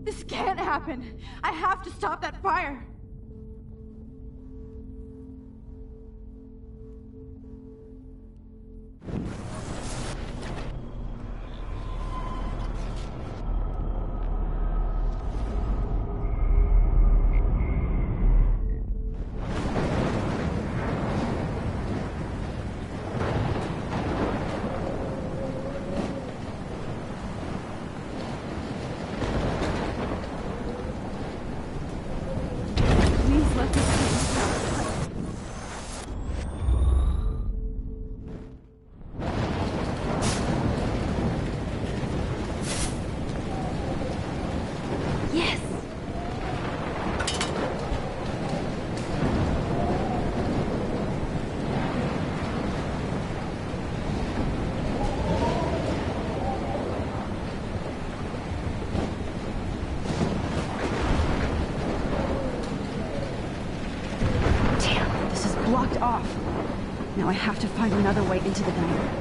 This can't happen. I have to stop that fire. Now I have to find another way into the diner.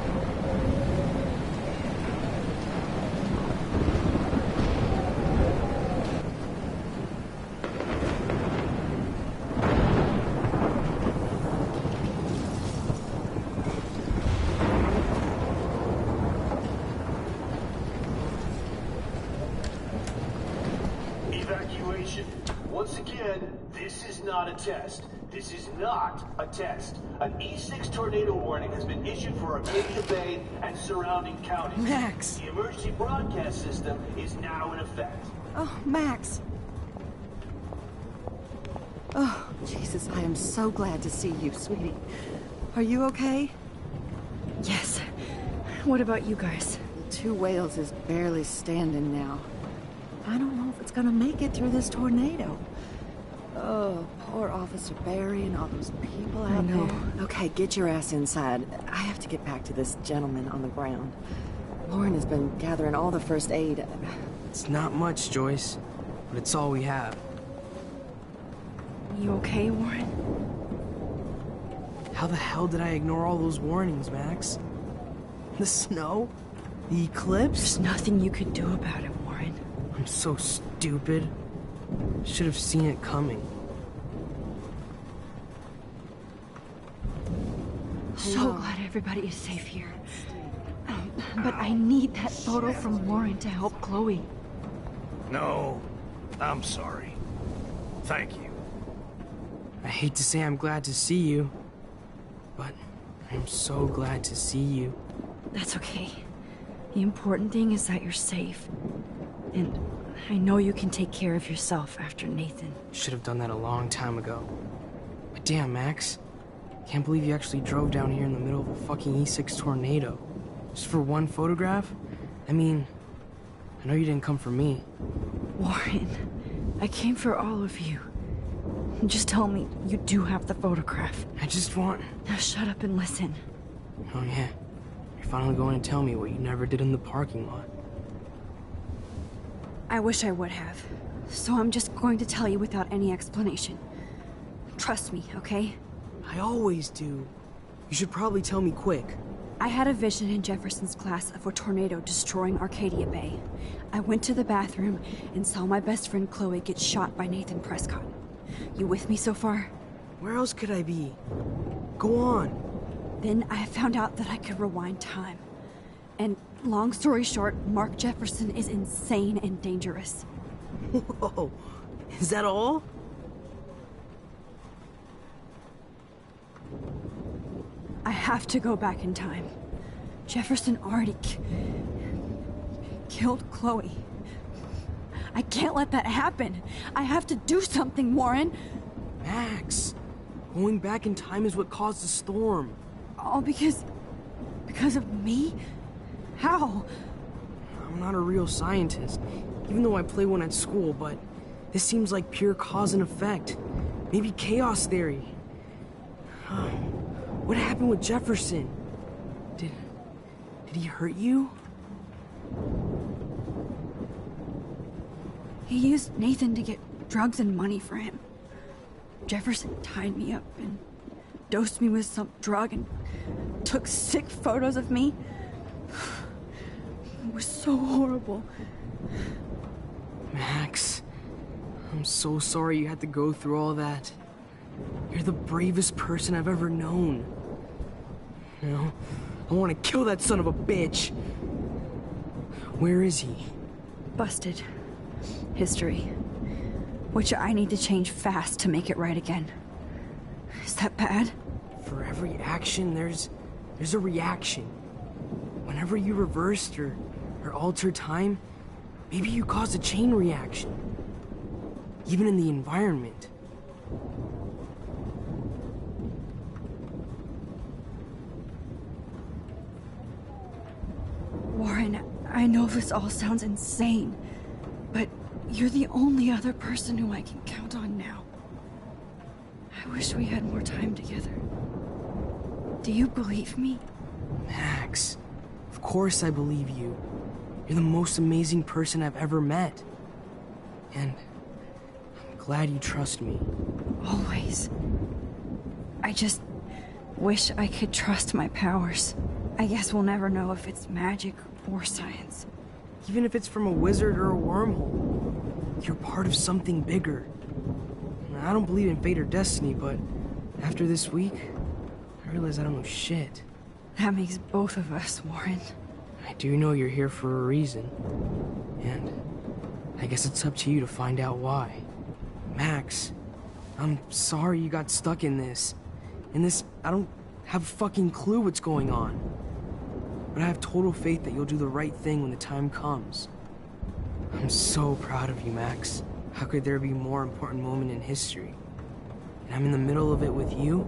Evacuation. Once again, this is not a test. This is not a test. An E6 tornado warning has been issued for Arcadia Bay and surrounding counties. Max! The emergency broadcast system is now in effect. Oh, Max. Oh, Jesus, I am so glad to see you, sweetie. Are you okay? Yes. What about you guys? Two Whales is barely standing now. I don't know if it's gonna make it through this tornado. Oh, poor Officer Barry and all those people out there. Okay, get your ass inside. I have to get back to this gentleman on the ground. Lauren has been gathering all the first aid. It's not much, Joyce, but it's all we have. You okay, Warren? How the hell did I ignore all those warnings, Max? The snow? The eclipse? There's nothing you could do about it, Warren. I'm so stupid. Should have seen it coming. So glad everybody is safe here. But I need that photo from Warren to help Chloe. No, I'm sorry. Thank you. I hate to say I'm glad to see you, but I'm so glad to see you. That's okay. The important thing is that you're safe. And I know you can take care of yourself after Nathan. Should have done that a long time ago. But damn, Max. Can't believe you actually drove down here in the middle of a fucking E6 tornado. Just for one photograph? I mean, I know you didn't come for me. Warren, I came for all of you. Just tell me you do have the photograph. I just want... Now shut up and listen. Oh yeah. You're finally going to tell me what you never did in the parking lot. I wish I would have. So I'm just going to tell you without any explanation. Trust me, okay? I always do. You should probably tell me quick. I had a vision in Jefferson's class of a tornado destroying Arcadia Bay. I went to the bathroom and saw my best friend Chloe get shot by Nathan Prescott. You with me so far? Where else could I be? Go on. Then I found out that I could rewind time. And long story short, Mark Jefferson is insane and dangerous. Whoa, is that all? I have to go back in time. Jefferson already killed Chloe. I can't let that happen. I have to do something, Warren. Max, going back in time is what caused the storm. All because of me? How? I'm not a real scientist, even though I play one at school, but this seems like pure cause and effect. Maybe chaos theory. What happened with Jefferson? Did he hurt you? He used Nathan to get drugs and money for him. Jefferson tied me up and dosed me with some drug and took sick photos of me. It was so horrible. Max, I'm so sorry you had to go through all that. You're the bravest person I've ever known. You know, I want to kill that son of a bitch. Where is he? Busted. History. Which I need to change fast to make it right again. Is that bad? For every action, there's a reaction. Whenever you reversed or altered time, maybe you caused a chain reaction. Even in the environment. Warren, I know this all sounds insane, but you're the only other person who I can count on now. I wish we had more time together. Do you believe me? Max, of course I believe you. You're the most amazing person I've ever met. And I'm glad you trust me. Always. wish I could trust my powers. I guess we'll never know if it's magic or science. Even if it's from a wizard or a wormhole, you're part of something bigger. I don't believe in fate or destiny, but after this week, I realize I don't know shit. That makes both of us, Warren. I do know you're here for a reason. And I guess it's up to you to find out why. Max, I'm sorry you got stuck in this. I don't have a fucking clue what's going on. But I have total faith that you'll do the right thing when the time comes. I'm so proud of you, Max. How could there be a more important moment in history? And I'm in the middle of it with you.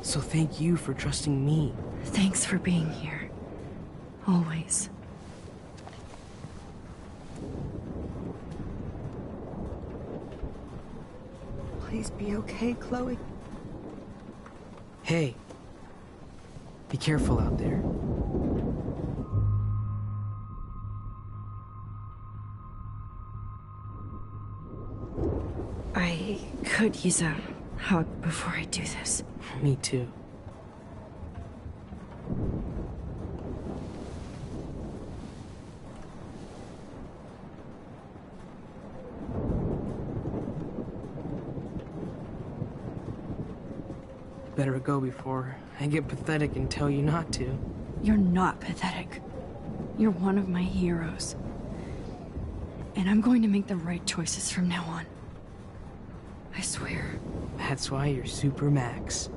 So thank you for trusting me. Thanks for being here. Always. Please be okay, Chloe. Hey. Be careful out there. I could use a hug before I do this. Me too. Better go before I get pathetic and tell you not to. You're not pathetic. You're one of my heroes. And I'm going to make the right choices from now on. I swear. That's why you're Super Max.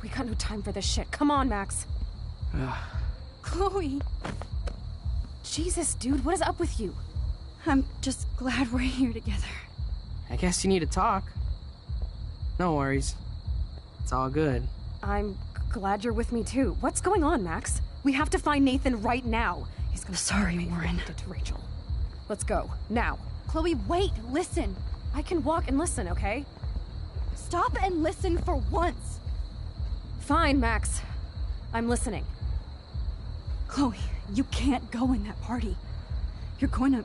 We got no time for this shit. Come on, Max. Chloe. Jesus, dude, what is up with you? I'm just glad we're here together. I guess you need to talk. No worries. It's all good. I'm glad you're with me too. What's going on, Max? We have to find Nathan right now. He's gonna Sorry, Warren. Get to Rachel. Let's go, now. Chloe, wait, listen. I can walk and listen, okay? Stop and listen for once. Fine, Max. I'm listening. Chloe, you can't go in that party. You're gonna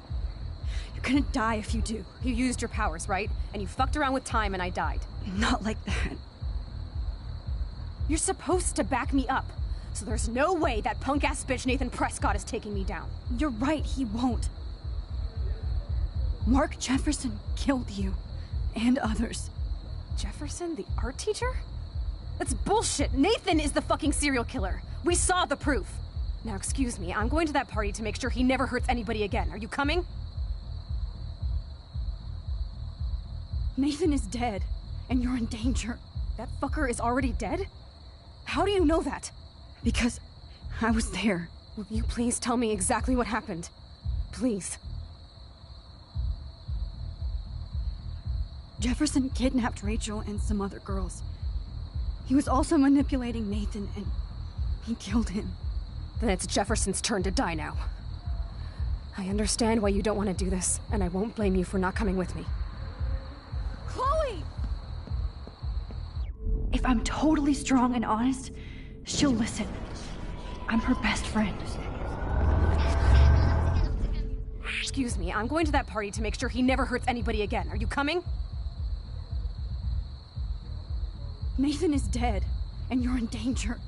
die if you do. You used your powers, right? And you fucked around with time and I died. Not like that. You're supposed to back me up. So there's no way that punk-ass bitch Nathan Prescott is taking me down. You're right, he won't. Mark Jefferson killed you. And others. Jefferson, the art teacher? That's bullshit! Nathan is the fucking serial killer! We saw the proof! Now excuse me, I'm going to that party to make sure he never hurts anybody again. Are you coming? Nathan is dead, and you're in danger. That fucker is already dead? How do you know that? Because I was there. Will you please tell me exactly what happened? Please. Jefferson kidnapped Rachel and some other girls. He was also manipulating Nathan, and he killed him. Then it's Jefferson's turn to die now. I understand why you don't want to do this, and I won't blame you for not coming with me. Chloe! If I'm totally strong and honest, she'll listen. I'm her best friend. Excuse me, I'm going to that party to make sure he never hurts anybody again. Are you coming? Nathan is dead, and you're in danger.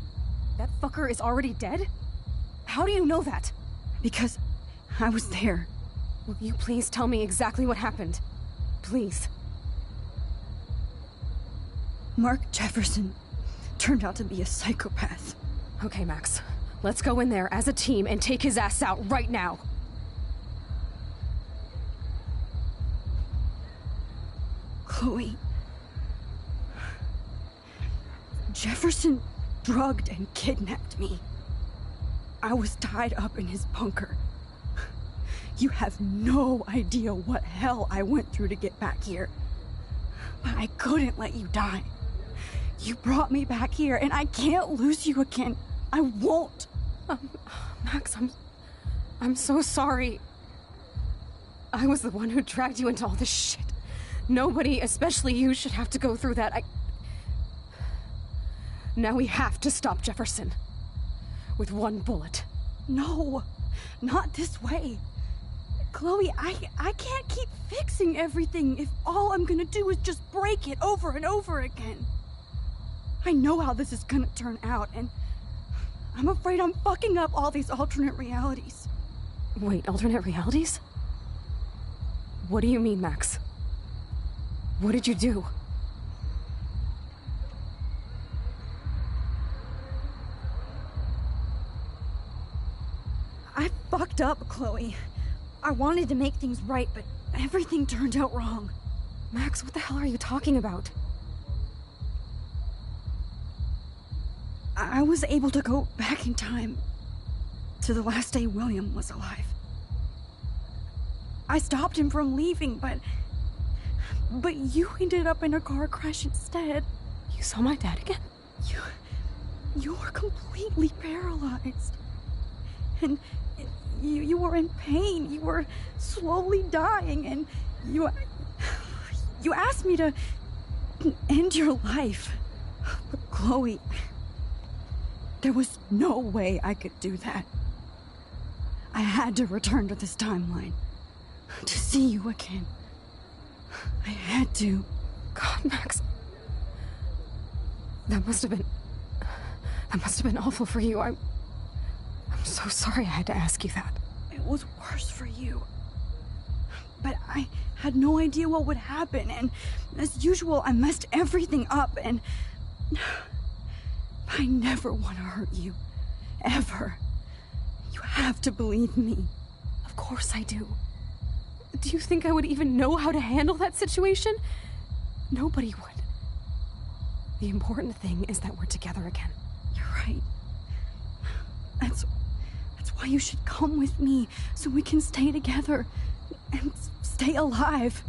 That fucker is already dead? How do you know that? Because I was there. Will you please tell me exactly what happened? Please. Mark Jefferson turned out to be a psychopath. Okay, Max. Let's go in there as a team and take his ass out right now. Chloe. Jefferson drugged and kidnapped me. I was tied up in his bunker. You have no idea what hell I went through to get back here. But I couldn't let you die. You brought me back here, and I can't lose you again. I won't. Max, I'm so sorry. I was the one who dragged you into all this shit. Nobody, especially you, should have to go through that. Now we have to stop Jefferson. With one bullet. No, not this way. Chloe, I can't keep fixing everything if all I'm gonna do is just break it over and over again. I know how this is gonna turn out, and I'm afraid I'm fucking up all these alternate realities. Wait, alternate realities? What do you mean, Max? What did you do? I fucked up, Chloe. I wanted to make things right, but everything turned out wrong. Max, what the hell are you talking about? I was able to go back in time to the last day William was alive. I stopped him from leaving, but you ended up in a car crash instead. You saw my dad again? You were completely paralyzed. And you were in pain. You were slowly dying, and you asked me to end your life. But Chloe, there was no way I could do that. I had to return to this timeline to see you again. I had to. God, Max. That must have been awful for you. I'm so sorry I had to ask you that. It was worse for you. But I had no idea what would happen, and as usual, I messed everything up, and I never want to hurt you. Ever. You have to believe me. Of course I do. Do you think I would even know how to handle that situation? Nobody would. The important thing is that we're together again. You're right. That's why you should come with me, so we can stay together and stay alive.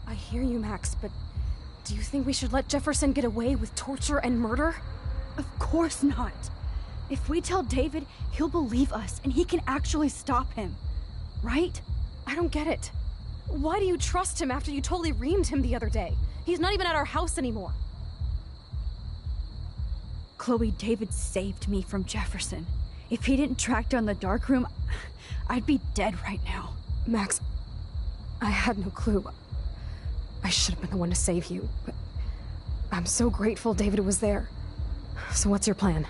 I hear you, Max, but do you think we should let Jefferson get away with torture and murder? Of course not. If we tell David, he'll believe us, and he can actually stop him. Right? I don't get it. Why do you trust him after you totally reamed him the other day? He's not even at our house anymore. Chloe, David saved me from Jefferson. If he didn't track down the dark room, I'd be dead right now. Max, I had no clue. I should have been the one to save you, but I'm so grateful David was there. So what's your plan?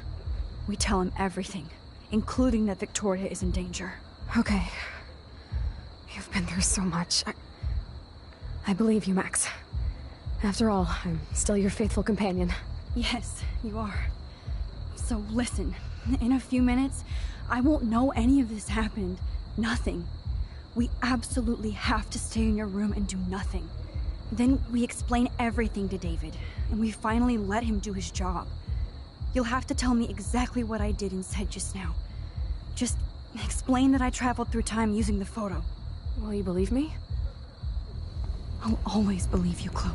We tell him everything, including that Victoria is in danger. Okay. You've been through so much. I believe you, Max. After all, I'm still your faithful companion. Yes, you are. So listen, in a few minutes, I won't know any of this happened. Nothing. We absolutely have to stay in your room and do nothing. Then we explain everything to David, and we finally let him do his job. You'll have to tell me exactly what I did and said just now. Just explain that I traveled through time using the photo. Will you believe me? I'll always believe you, Chloe.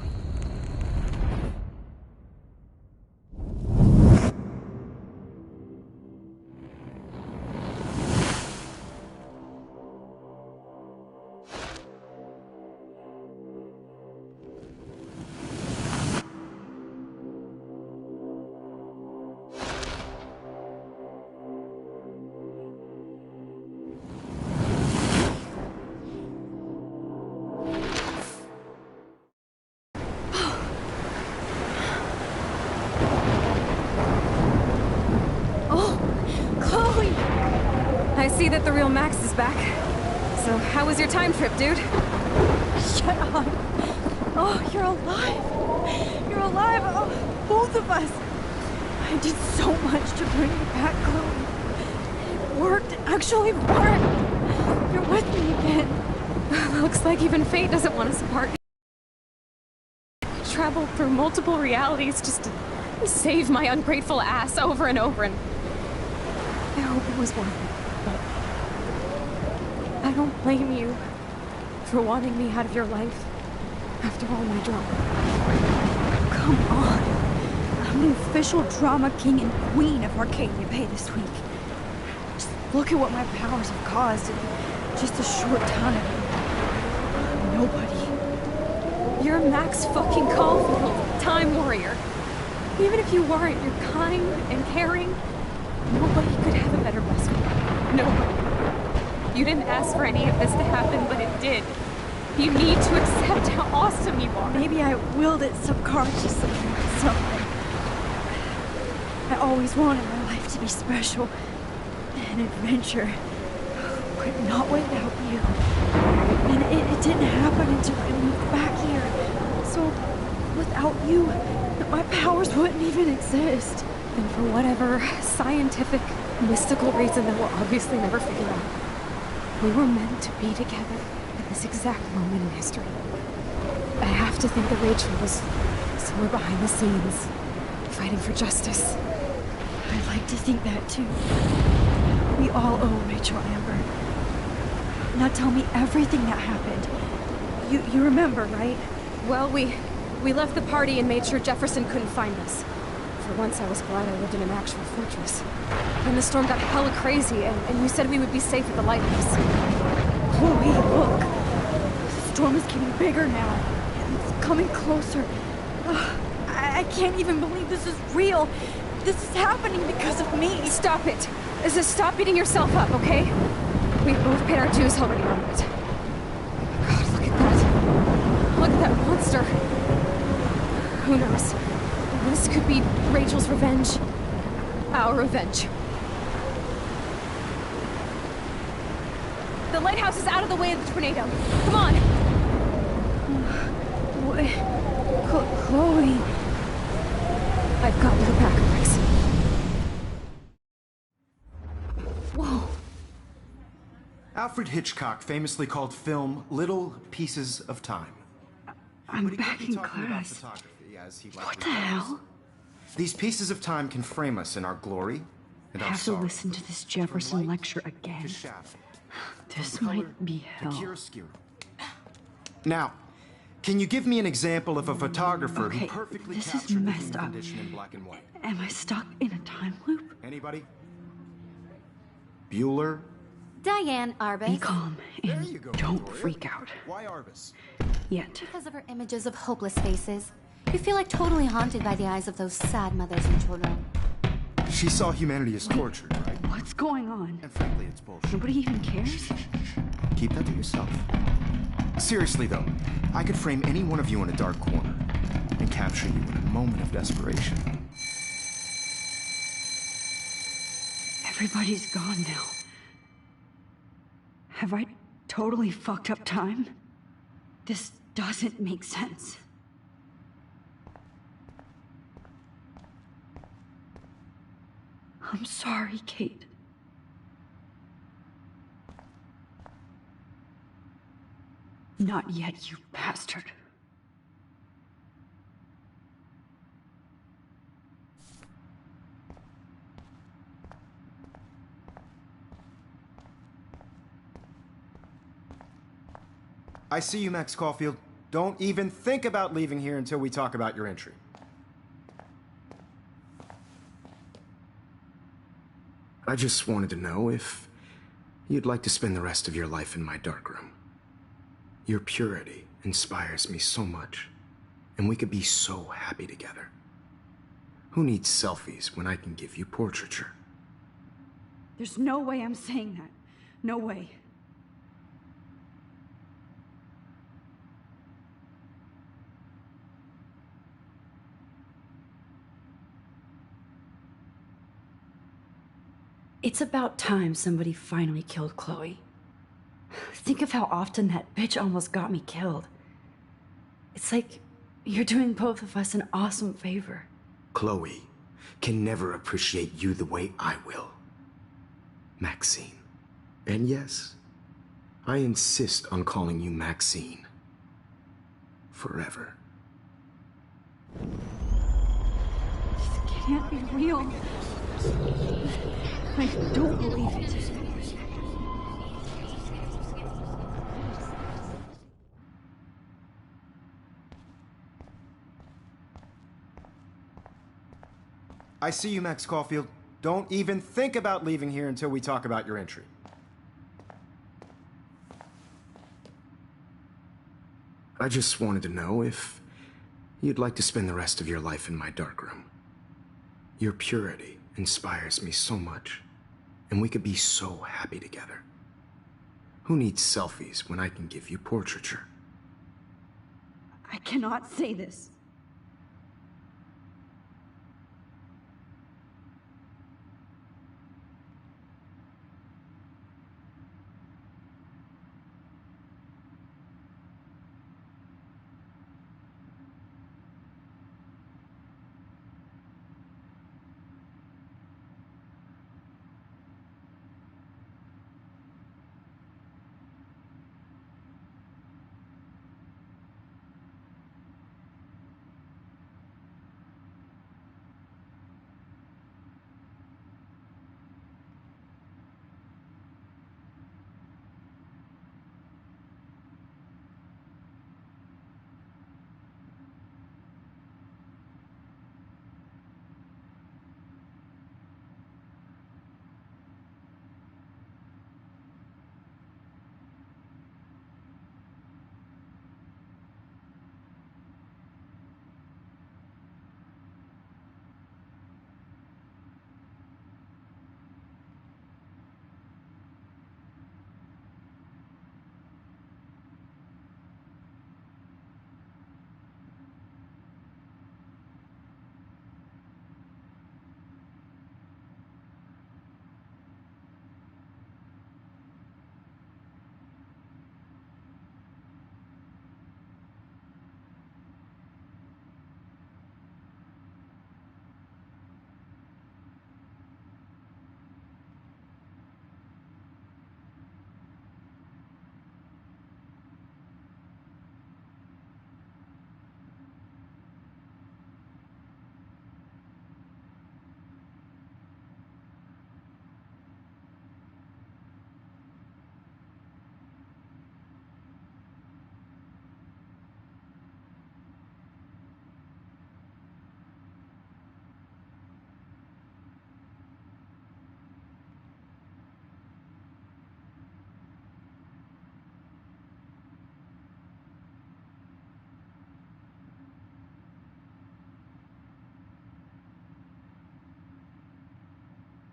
see that the real Max is back. So, how was your time trip, dude? Shut up. Oh, you're alive. You're alive. Oh, both of us. I did so much to bring you back, Chloe. It worked. It actually worked. You're with me again. Looks like even fate doesn't want us apart. Traveled through multiple realities just to save my ungrateful ass over and over, and I hope it was worth it. But I don't blame you for wanting me out of your life after all my drama. Come on. I'm the official drama king and queen of Arcadia Bay this week. Just look at what my powers have caused in just a short time. Nobody. You're Max fucking Caulfield, Time Warrior. Even if you weren't, you're kind and caring. Nobody could have a better best friend. Nobody. You didn't ask for any of this to happen, but it did. You need to accept how awesome you are. Maybe I willed it subconsciously somewhere. I always wanted my life to be special. An adventure. But not without you. And it didn't happen until I moved back here. So, without you, my powers wouldn't even exist. And for whatever scientific, mystical reason that we'll obviously never figure out, we were meant to be together at this exact moment in history. I have to think that Rachel was somewhere behind the scenes, fighting for justice. I'd like to think that too. We all owe Rachel Amber. Now tell me everything that happened. You remember, right? Well, we left the party and made sure Jefferson couldn't find us. For once, I was glad I lived in an actual fortress. Then the storm got hella crazy, and you said we would be safe at the lighthouse. Chloe, look! The storm is getting bigger now. It's coming closer. Ugh, I can't even believe this is real. This is happening because of me. Stop it! Stop beating yourself up, okay? We've both paid our dues already on it. God, look at that. Look at that monster. Who knows? This could be Rachel's revenge. Our revenge. The lighthouse is out of the way of the tornado. Come on! Chloe... I've got your back, Max. Whoa. Alfred Hitchcock famously called film little pieces of time. I'm back in class. What the hell? These pieces of time can frame us in our glory and I our have to sorrow. listen to this Jefferson lecture again. This might be hell. Now, can you give me an example of a photographer who Okay, perfectly this is captured the messed human up. condition in black and white? Am I stuck in a time loop? Anybody? Bueller? Diane Arbus. Be calm and don't freak out. Why Arbus? Yet. Because of her images of hopeless faces. You feel like totally haunted by the eyes of those sad mothers and children. She saw humanity as tortured, right? What's going on? And frankly, it's bullshit. Nobody even cares? Keep that to yourself. Seriously, though, I could frame any one of you in a dark corner and capture you in a moment of desperation. Everybody's gone now. Have I totally fucked up time? This doesn't make sense. I'm sorry, Kate. Not yet, you bastard. I see you, Max Caulfield. Don't even think about leaving here until we talk about your entry. I just wanted to know if you'd like to spend the rest of your life in my darkroom. Your purity inspires me so much, and we could be so happy together. Who needs selfies when I can give you portraiture? There's no way I'm saying that. No way. It's about time somebody finally killed Chloe. Think of how often that bitch almost got me killed. It's like you're doing both of us an awesome favor. Chloe can never appreciate you the way I will. Maxine. And yes, I insist on calling you Maxine. Forever. This can't be real. I don't believe it. I see you, Max Caulfield. Don't even think about leaving here until we talk about your entry. I just wanted to know if you'd like to spend the rest of your life in my darkroom. Your purity inspires me so much, and we could be so happy together. Who needs selfies when I can give you portraiture? I cannot say this.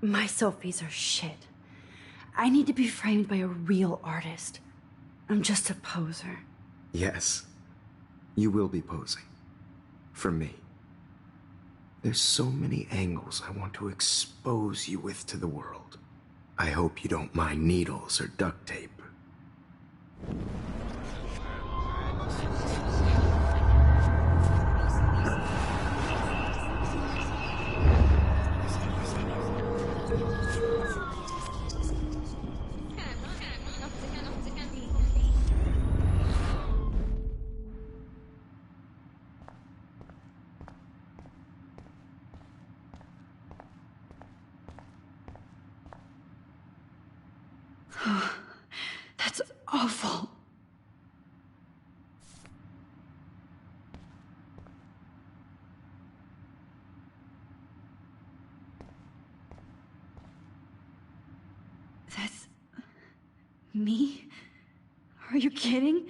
My selfies are shit. I need to be framed by a real artist. I'm just a poser. Yes, you will be posing. For me. There's so many angles I want to expose you with to the world. I hope you don't mind needles or duct tape. That's awful. That's me? Are you kidding?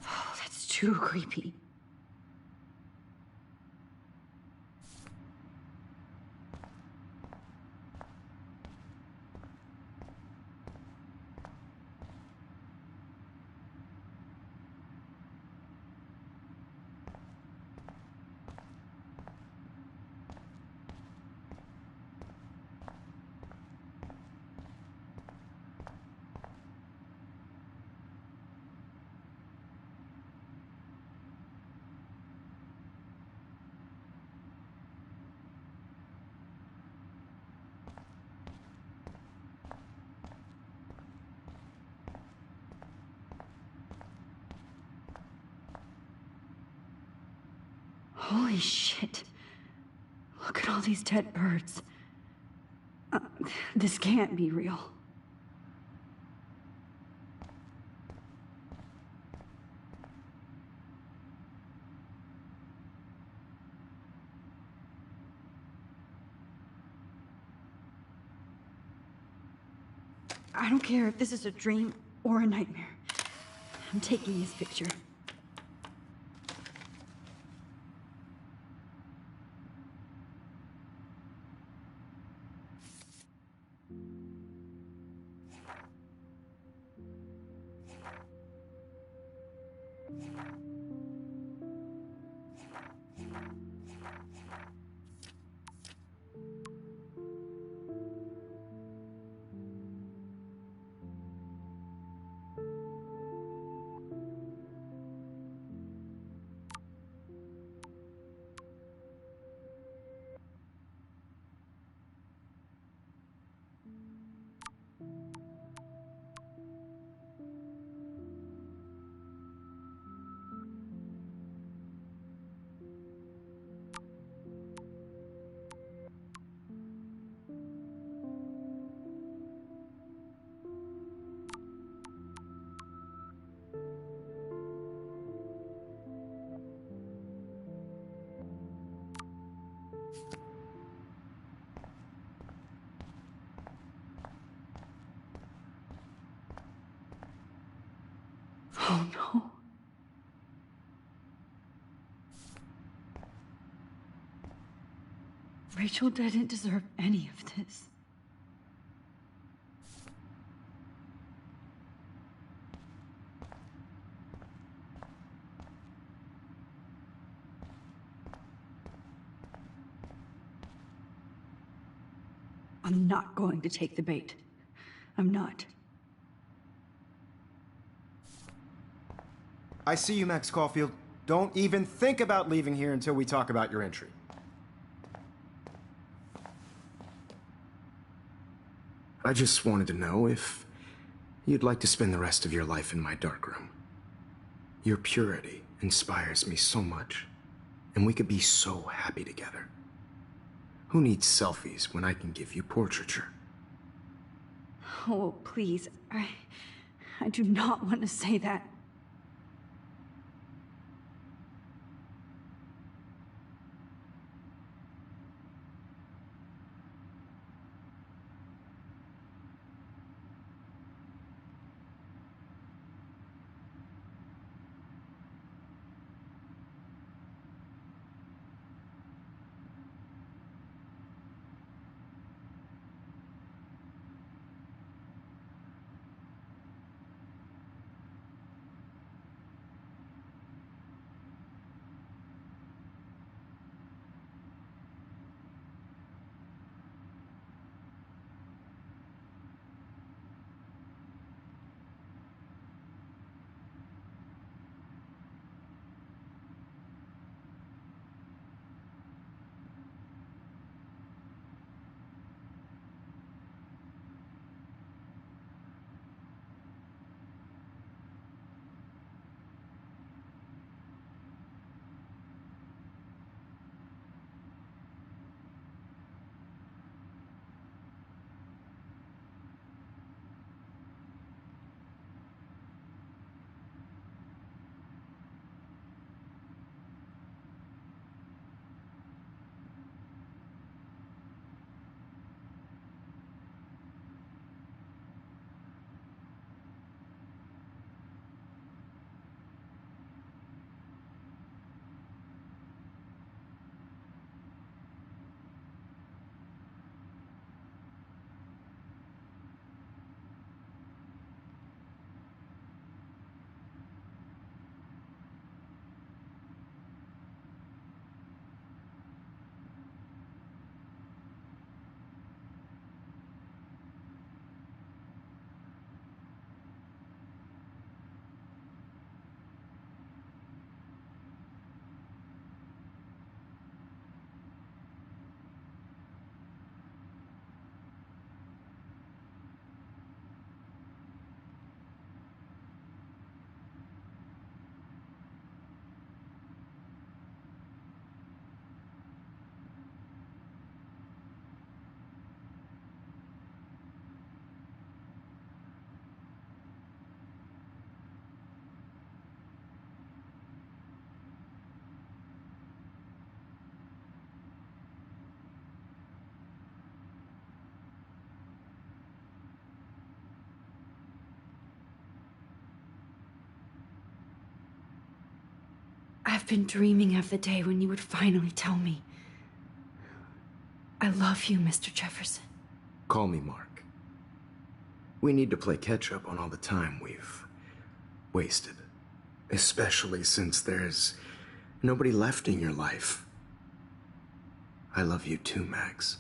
Oh, that's too creepy. Holy shit. Look at all these dead birds. This can't be real. I don't care if this is a dream or a nightmare. I'm taking this picture. Oh no. Rachel didn't deserve any of this. I'm not going to take the bait. I'm not. I see you, Max Caulfield. Don't even think about leaving here until we talk about your entry. I just wanted to know if you'd like to spend the rest of your life in my darkroom. Your purity inspires me so much, and we could be so happy together. Who needs selfies when I can give you portraiture? Oh, please. I do not want to say that. I've been dreaming of the day when you would finally tell me. I love you, Mr. Jefferson. Call me Mark. We need to play catch-up on all the time we've wasted. Especially since there's nobody left in your life. I love you too, Max.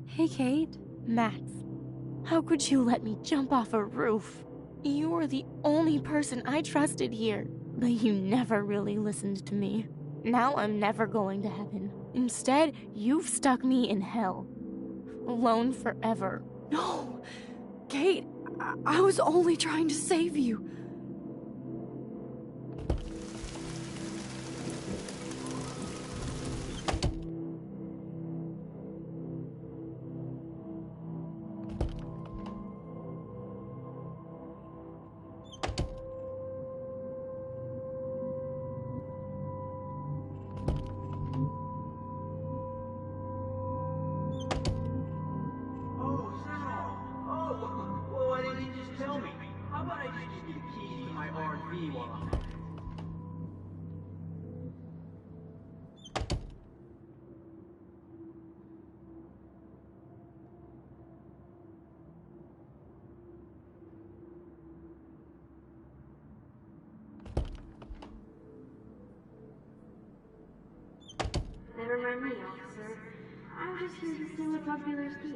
Hey, Kate. Max. How could you let me jump off a roof? You were the only person I trusted here, but you never really listened to me. Now I'm never going to heaven. Instead, you've stuck me in hell. Alone forever. No! Kate, I was only trying to save you. Well, why didn't you just tell me? How about I just give you the keys to my RV while I'm there? Never mind me, officer. I'm just here to steal a popular keys.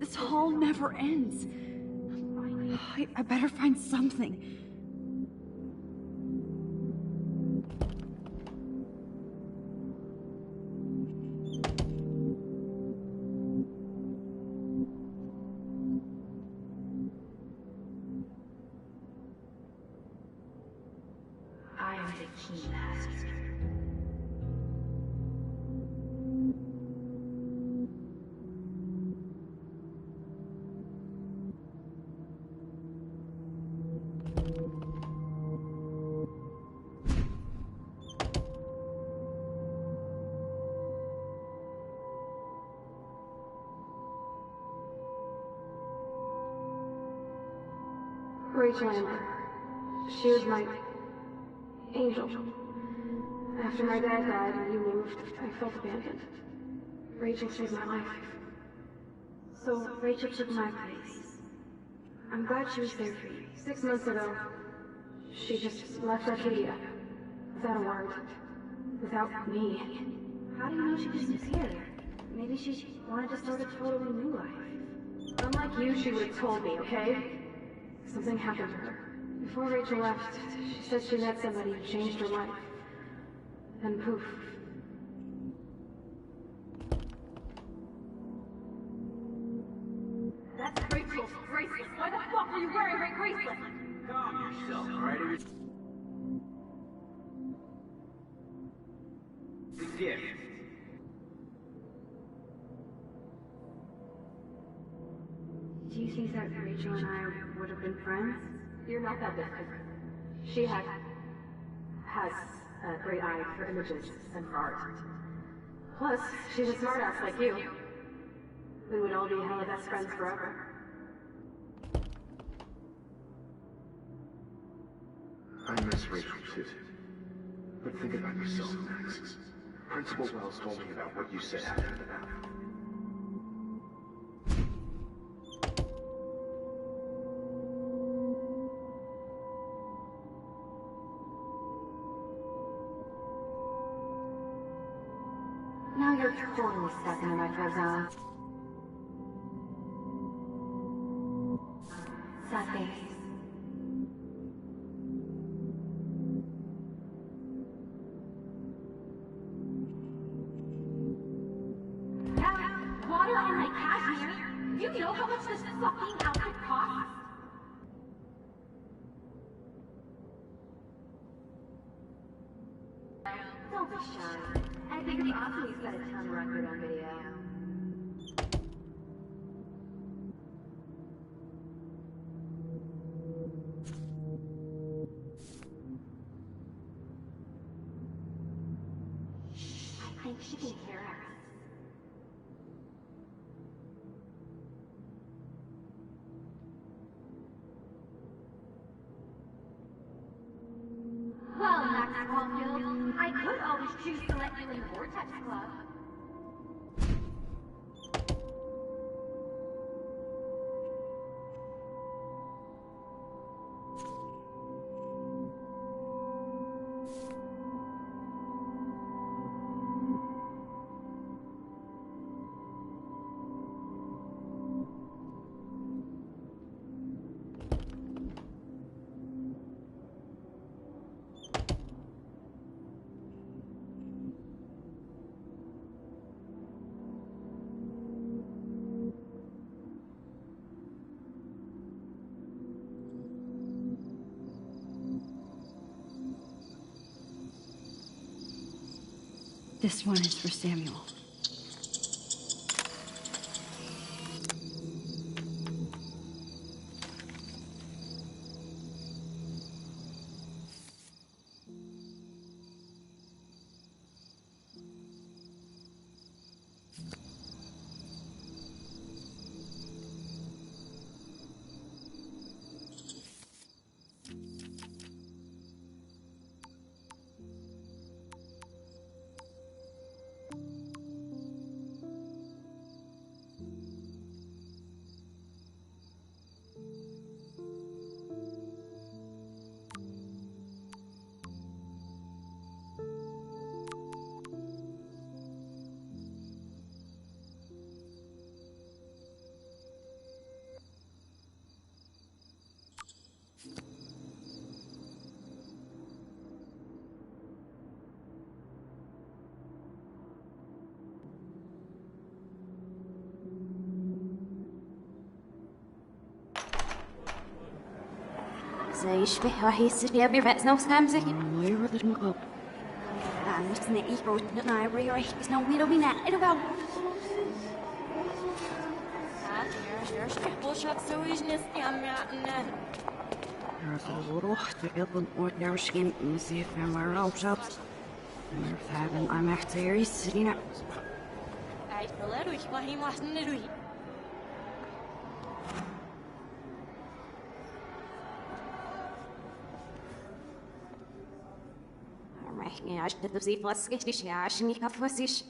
This hall never ends. I better find something. I am the key master. Rachel Amber. She was my angel. After my dad died and you moved, I felt abandoned. Rachel saved my life. So Rachel took my place. I'm glad she was there for you. 6 months ago, she just left Arcadia. Without a word. Without me. How do you know she disappeared? Maybe she wanted to start a totally new life. Unlike you, she would have told me, okay? Something happened to her. Before Rachel left, she said she met somebody who changed her life. And poof. That's Rachel's bracelet. Why the fuck are you wearing my bracelet? Calm yourself, alright? It's a gift. Do you think that Rachel and I would have been friends? You're not that different. She has a great eye for images and for art. Plus, she's a smartass like you. We would all be hella best friends forever. I miss Rachel too. But think about yourself, Max. Principal Wells told me about what you said after the battle. Now Now you're totally stuck in the retro zone. Sad face. Water on my cashmere? You know how much this fucking outfit costs? Don't be shy. I think the Osmoney's got a ton record on video. I think she can hear us. Well, Max Caulfield, I could always choose to let you in the Vortex Club. This one is for Samuel. يشبه وهيس يا بيرفع نو سامزك وير ذا مقب أنا نسني إيكو نتنا ريري بس نو ميرو بينا إلو باو بوشك سويش نسني أم يعنا روح تقبل ودرشكين مسيف من روشات مرفعن أم احتيري سرينا أي فلارو يشبهي محسن نروي عشان تدوسي فلسكيش عشان يكفوسيش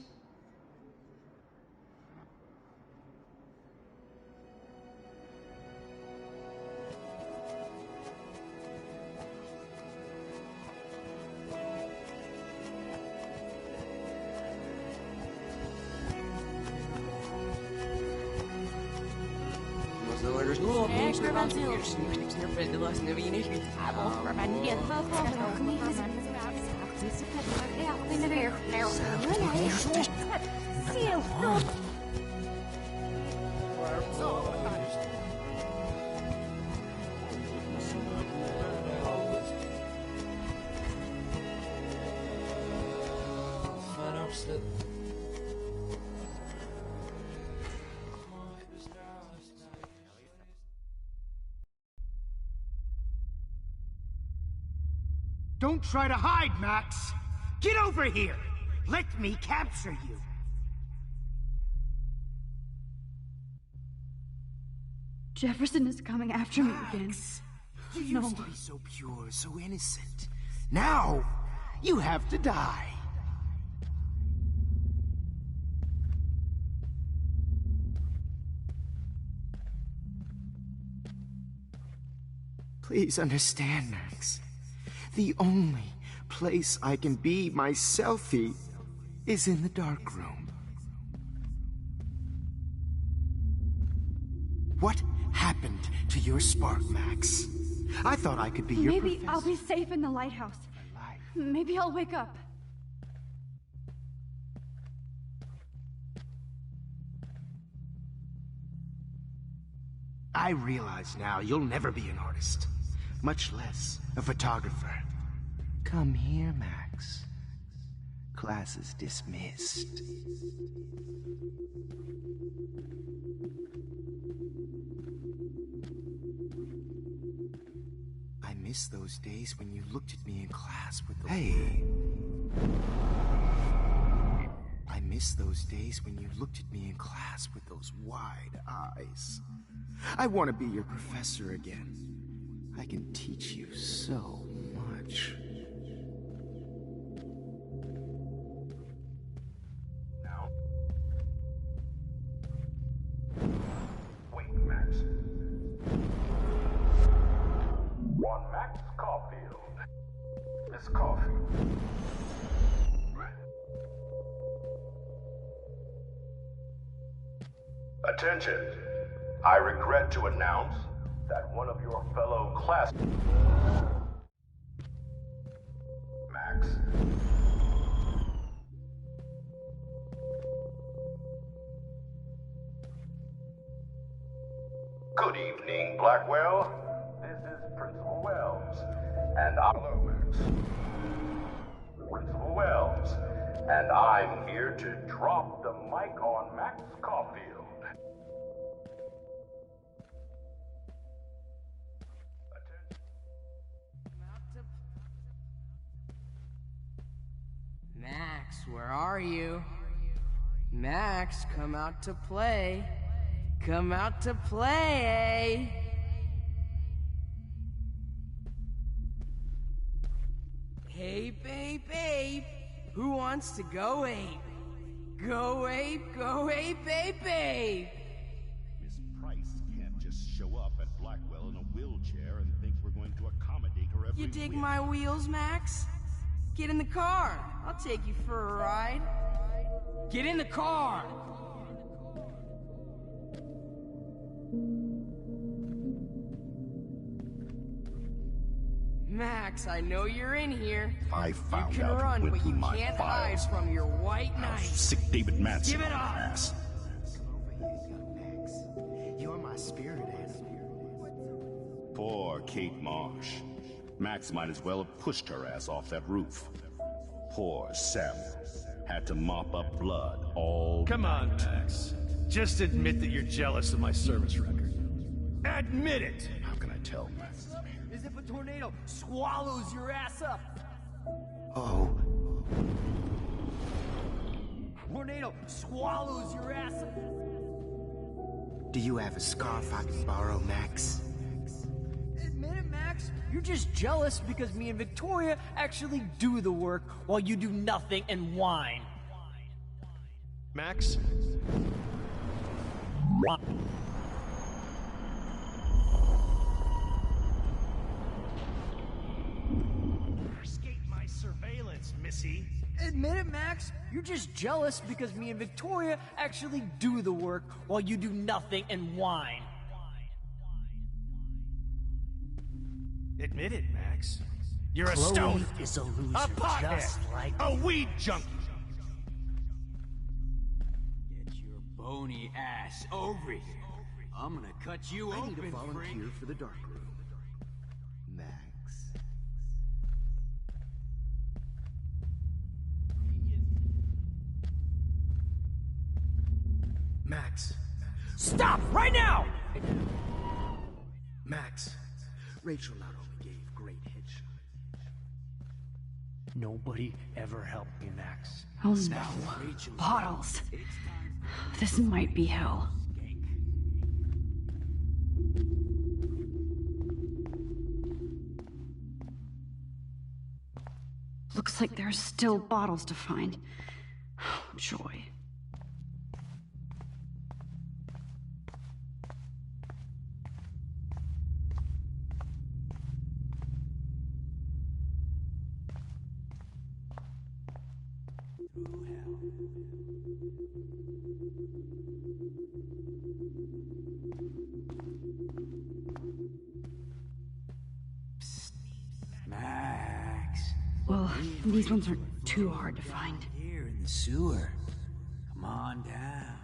Don't try to hide, Max! Get over here! Let me capture you! Jefferson is coming after me again. You used to be so pure, so innocent. Now, you have to die. Please understand, Max. The only place I can be myself is in the dark room. What happened to your spark, Max? I thought I could be your Maybe professor. I'll be safe in the lighthouse. Maybe I'll wake up. I realize now you'll never be an artist, much less a photographer. Come here, Max. Class is dismissed. I miss those days when you looked at me in class with the... Hey! I miss those days when you looked at me in class with those wide eyes. I want to be your professor again. I can teach you so much. Now. Wait, Max. One Max Caulfield. Miss Caulfield. Attention. I regret to announce that one of your fellow class... Max. Good evening, Blackwell. This is Principal Wells, and hello, Max. Principal Wells, and I'm here to drop the mic on Max Caulfield. Max, where are you? Max, come out to play. Come out to play. Hey, babe, babe. Who wants to go ape? Go ape, babe, babe. Miss Price can't just show up at Blackwell in a wheelchair and think we're going to accommodate her every You dig whim. my wheels, Max? Get in the car. I'll take you for a ride. Get in the car! Max, I know you're in here. I found you can out run, who went but through you my can't files. hide from your white knight. Sick David Madsen Give it on her up! ass. You're my spirit animal. Poor Kate Marsh. Max might as well have pushed her ass off that roof. Poor Samuel. Had to mop up blood all Come on, Max. Just admit that you're jealous of my service record. Admit it! How can I tell, Max? As if a tornado swallows your ass up. Oh. Tornado swallows your ass up. Do you have a scarf I can borrow, Max? Admit it, Max. You're just jealous because me and Victoria actually do the work while you do nothing and whine. Max? Escape my surveillance, Missy. Admit it, Max. You're just jealous because me and Victoria actually do the work while you do nothing and whine. Admit it, Max. You're a Chloe stone. is a loser, A pothead. just like a weed junkie. Get your bony ass over here. I'm gonna cut you I open, need a volunteer freak. for the dark room. Max. Max. Stop right now! Max. Rachel not only gave great headshots. Nobody ever helped me, Max. Oh no. Bottles. This might be hell. Looks like there's still bottles to find. Oh, joy. Max. Well, these ones aren't too hard to find. Here in the sewer. Come on down.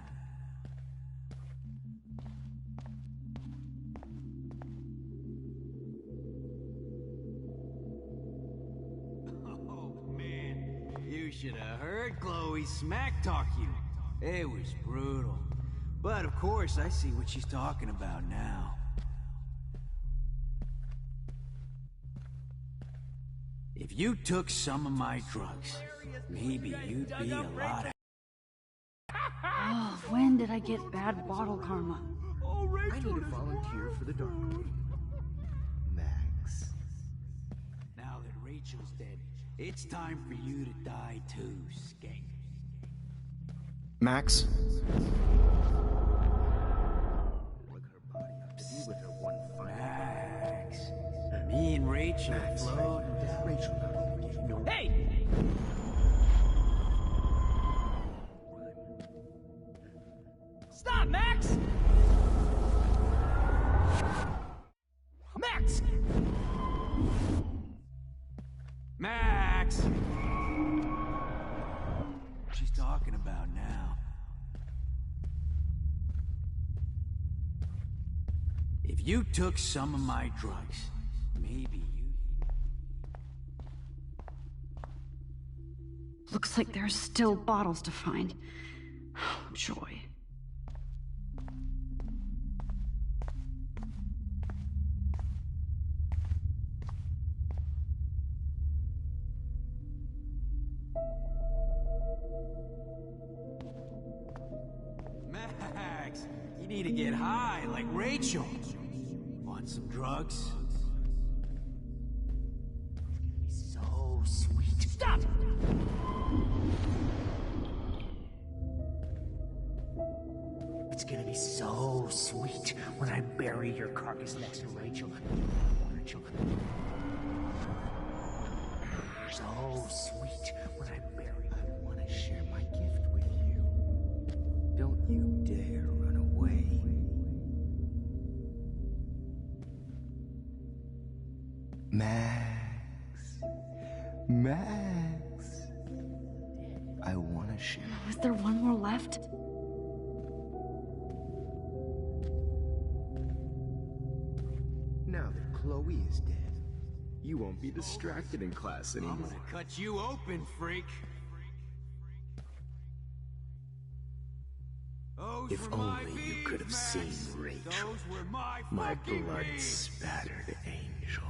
Oh, man. You should have heard Chloe smack talk you. It was brutal. But of course, I see what she's talking about now. If you took some of my drugs, maybe you'd be a lot of... Oh, when did I get bad bottle karma? I need a volunteer for the dark room. Max. Now that Rachel's dead, it's time for you to die too, Skank. Max? Max. Me and Rachel floating down. Rachel, no. Hey! Stop, Max! Max! Max! She's talking about now. If you took some of my drugs, maybe you... Looks like there's still bottles to find. Oh, joy. Max, you need to get high like Rachel. Want some drugs? So sweet. Stop! It's gonna be so sweet when I bury your carcass next to Rachel. Rachel. So sweet when I bury. I want to share my gift with you. Don't you dare run away. Max. Max. I want to share. Is there one more left? Now that Chloe is dead, you won't be distracted in class anymore. I'm gonna cut you open, freak. Those If were my only you bees, could have Max. seen Rachel, Those were my my fucking bees. blood-spattered angel.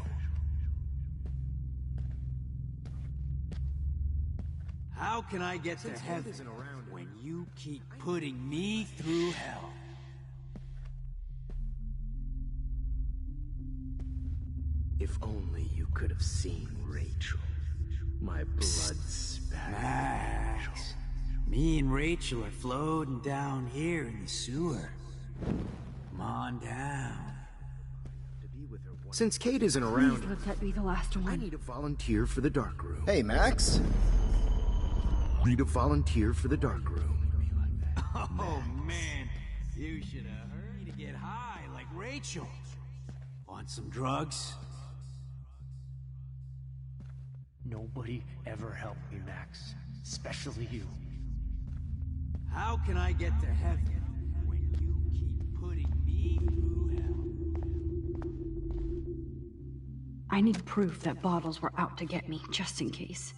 How can I get to heaven when you keep putting me through hell? If only you could have seen Rachel, my blood-spattered angel. Max, me and Rachel are floating down here in the sewer. Come on down. Since Kate isn't Please around, let that be the last one. I need a volunteer for the dark room. Hey, Max. Need a volunteer for the dark room. Oh, man. You should have heard me to get high like Rachel. Want some drugs? Nobody ever helped me, Max. Especially you. How can I get to heaven when you keep putting me through hell? I need proof that bottles were out to get me, just in case.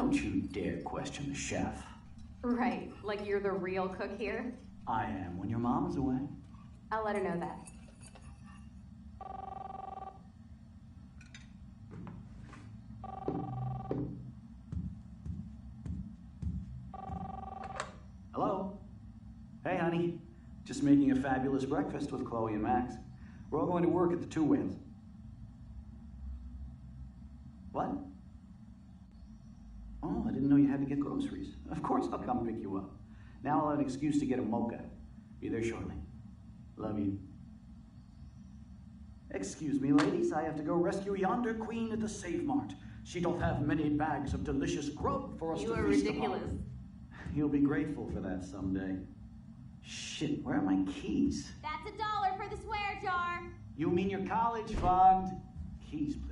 Don't you dare question the chef. Right, like you're the real cook here? I am when your mom is away. I'll let her know that. Hello? Hey, honey. Just making a fabulous breakfast with Chloe and Max. We're all going to work at the Two Whales. What? Oh, I didn't know you had to get groceries. Of course I'll come pick you up. Now I'll have an excuse to get a mocha. Be there shortly. Love you. Excuse me, ladies. I have to go rescue yonder queen at the Save Mart. She doth have many bags of delicious grub for us to feast upon. You are ridiculous. You'll be grateful for that someday. Shit, where are my keys? That's $1 for the swear jar. You mean your college fund? Keys, please.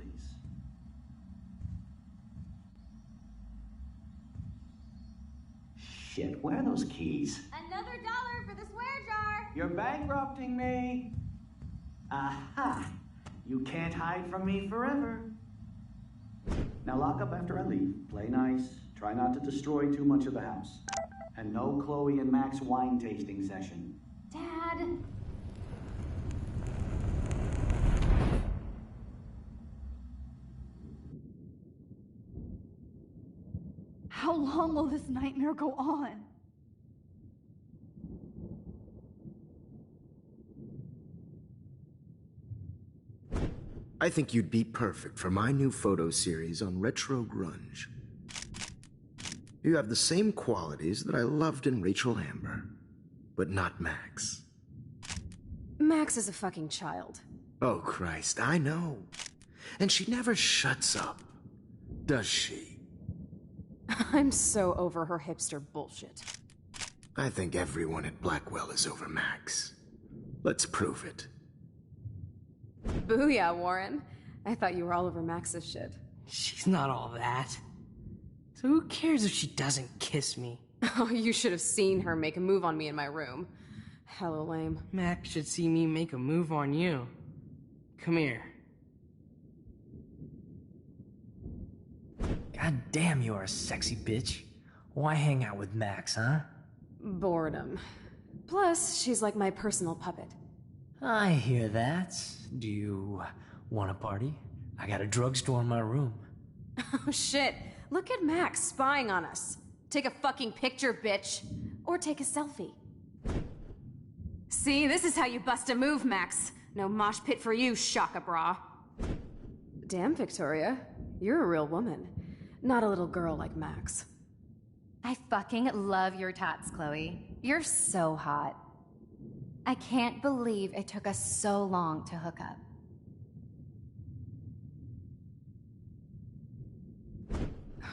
Shit, where are those keys? Another $1 for the swear jar. You're bankrupting me. Aha! You can't hide from me forever. Now lock up after I leave. Play nice. Try not to destroy too much of the house. And no Chloe and Max wine tasting session. Dad. How long will this nightmare go on? I think you'd be perfect for my new photo series on retro grunge. You have the same qualities that I loved in Rachel Amber, but not Max. Max is a fucking child. Oh, Christ, I know. And she never shuts up, does she? I'm so over her hipster bullshit. I think everyone at Blackwell is over Max. Let's prove it. Booyah, Warren. I thought you were all over Max's shit. She's not all that. So who cares if she doesn't kiss me? Oh, you should have seen her make a move on me in my room. Hella lame. Max should see me make a move on you. Come here. God damn, you are a sexy bitch. Why hang out with Max, huh? Boredom. Plus, she's like my personal puppet. I hear that. Do you want a party? I got a drugstore in my room. Oh shit. Look at Max spying on us. Take a fucking picture, bitch. Or take a selfie. See, this is how you bust a move, Max. No mosh pit for you, Shaka Bra. Damn, Victoria. You're a real woman. Not a little girl like Max. I fucking love your tats, Chloe. You're so hot. I can't believe it took us so long to hook up.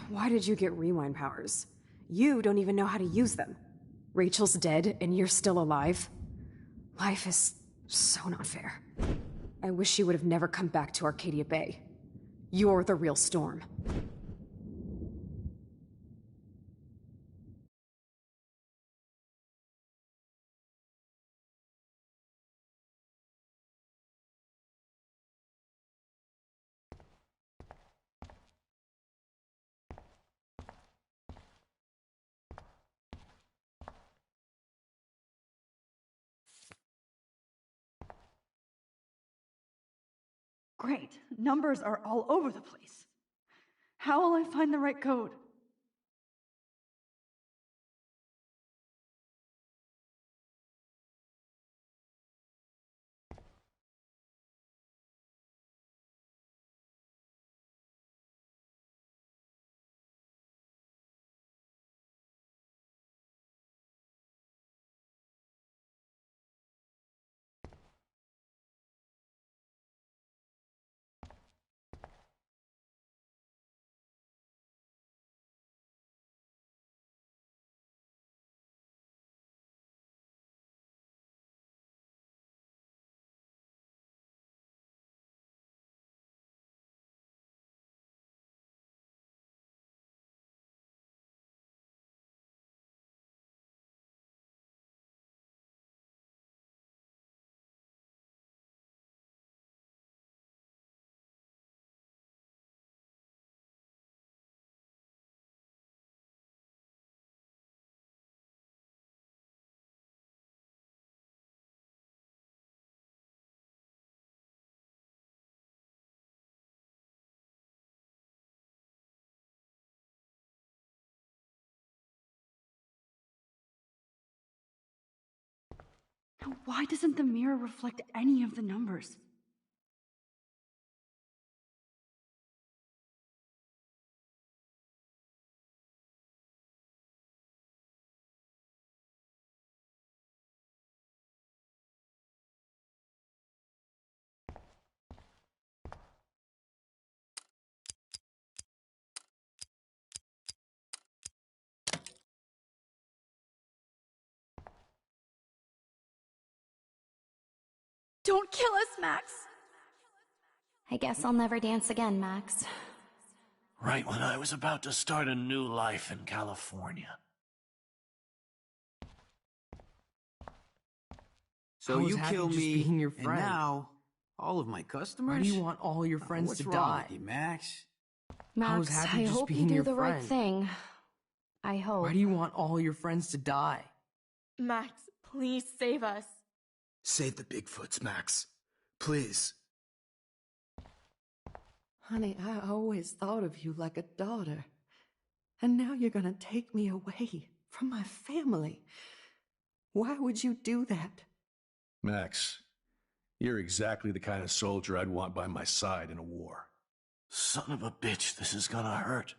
Why did you get rewind powers? You don't even know how to use them. Rachel's dead and you're still alive. Life is so not fair. I wish she would have never come back to Arcadia Bay. You're the real Storm. Great. Numbers are all over the place. How will I find the right code? Now, why doesn't the mirror reflect any of the numbers? Don't kill us, Max! I guess I'll never dance again, Max. Right when I was about to start a new life in California. So I was you happy kill just me, being your and friend. now all of my customers? Why do you want all your friends What's to wrong die? with you, Max? I was Max, happy I just hope you being do your the right friend. thing. I hope. Why do you want all your friends to die? Max, please save us. Save the Bigfoots, Max. Please. Honey, I always thought of you like a daughter. And now you're gonna take me away from my family. Why would you do that? Max, you're exactly the kind of soldier I'd want by my side in a war. Son of a bitch, this is gonna hurt.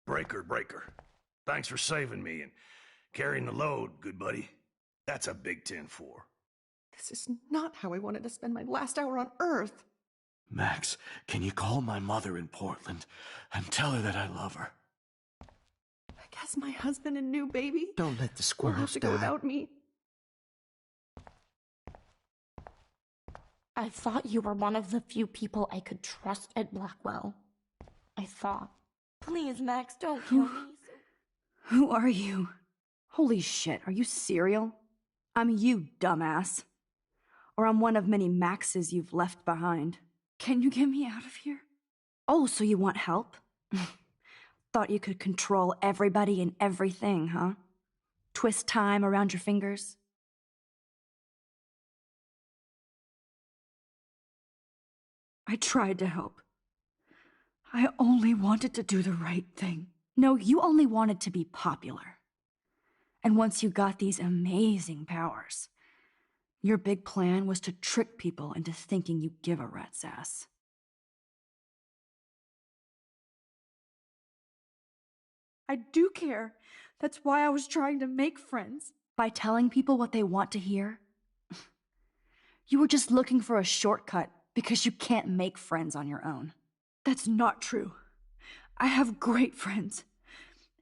Breaker. Thanks for saving me and carrying the load, good buddy. That's a big 10-4. This is not how I wanted to spend my last hour on Earth. Max, can you call my mother in Portland and tell her that I love her? I guess my husband and new baby Don't let the will squirrels have to go die. without me. I thought you were one of the few people I could trust at Blackwell. I thought. Please, Max, don't kill me. Who are you? Holy shit, are you serial? I'm you, dumbass. Or I'm one of many Maxes you've left behind. Can you get me out of here? Oh, so you want help? Thought you could control everybody and everything, huh? Twist time around your fingers? I tried to help. I only wanted to do the right thing. No, you only wanted to be popular. And once you got these amazing powers, your big plan was to trick people into thinking you give a rat's ass. I do care. That's why I was trying to make friends. By telling people what they want to hear? You were just looking for a shortcut because you can't make friends on your own. That's not true. I have great friends,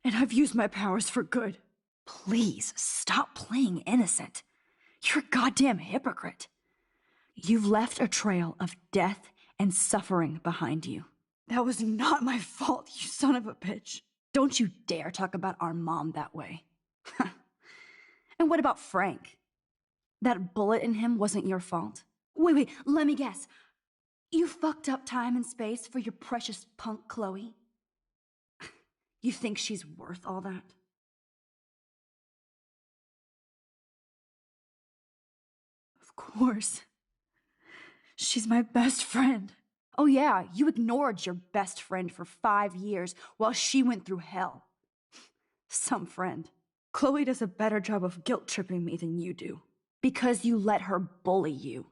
and I've used my powers for good. Please, stop playing innocent. You're a goddamn hypocrite. You've left a trail of death and suffering behind you. That was not my fault, you son of a bitch. Don't you dare talk about our mom that way. And what about Frank? That bullet in him wasn't your fault. Wait, let me guess. You fucked up time and space for your precious punk Chloe? You think she's worth all that? Of course. She's my best friend. Oh yeah, you ignored your best friend for 5 years while she went through hell. Some friend. Chloe does a better job of guilt-tripping me than you do. Because you let her bully you.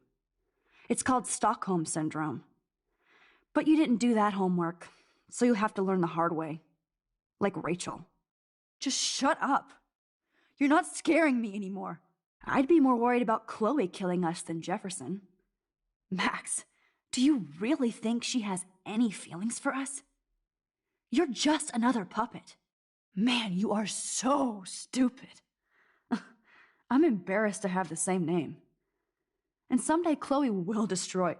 It's called Stockholm Syndrome. But you didn't do that homework, so you'll have to learn the hard way. Like Rachel. Just shut up. You're not scaring me anymore. I'd be more worried about Chloe killing us than Jefferson. Max, do you really think she has any feelings for us? You're just another puppet. Man, you are so stupid. I'm embarrassed to have the same name. And someday Chloe will destroy...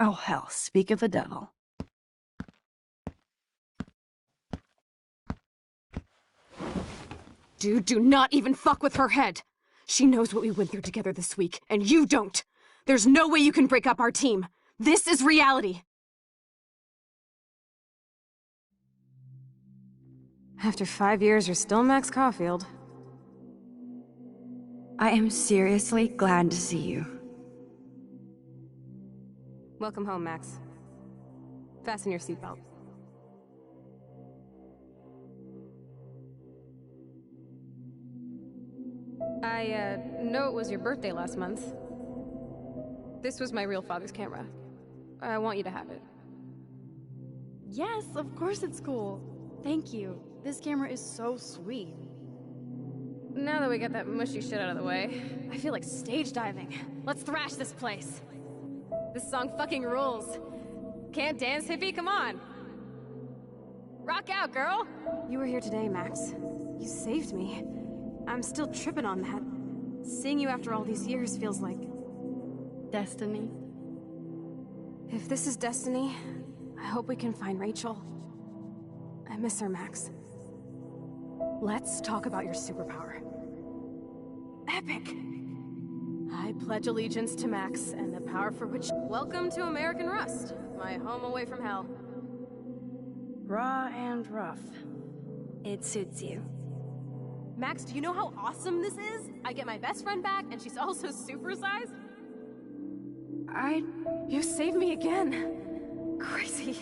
Oh hell, speak of the devil. Dude, do not even fuck with her head. She knows what we went through together this week, and you don't. There's no way you can break up our team. This is reality. After 5 years, you're still Max Caulfield. I am seriously glad to see you. Welcome home, Max. Fasten your seatbelt. I know it was your birthday last month. This was my real father's camera. I want you to have it. Yes, of course it's cool. Thank you. This camera is so sweet. Now that we got that mushy shit out of the way, I feel like stage diving. Let's thrash this place. This song fucking rules. Can't dance, hippie? Come on. Rock out, girl! You were here today, Max. You saved me. I'm still tripping on that. Seeing you after all these years feels like... destiny. If this is destiny, I hope we can find Rachel. I miss her, Max. Let's talk about your superpower. Epic! I pledge allegiance to Max and the power for which... Welcome to American Rust, my home away from hell. Raw and rough. It suits you. Max, do you know how awesome this is? I get my best friend back, and she's also supersized. You saved me again. Crazy.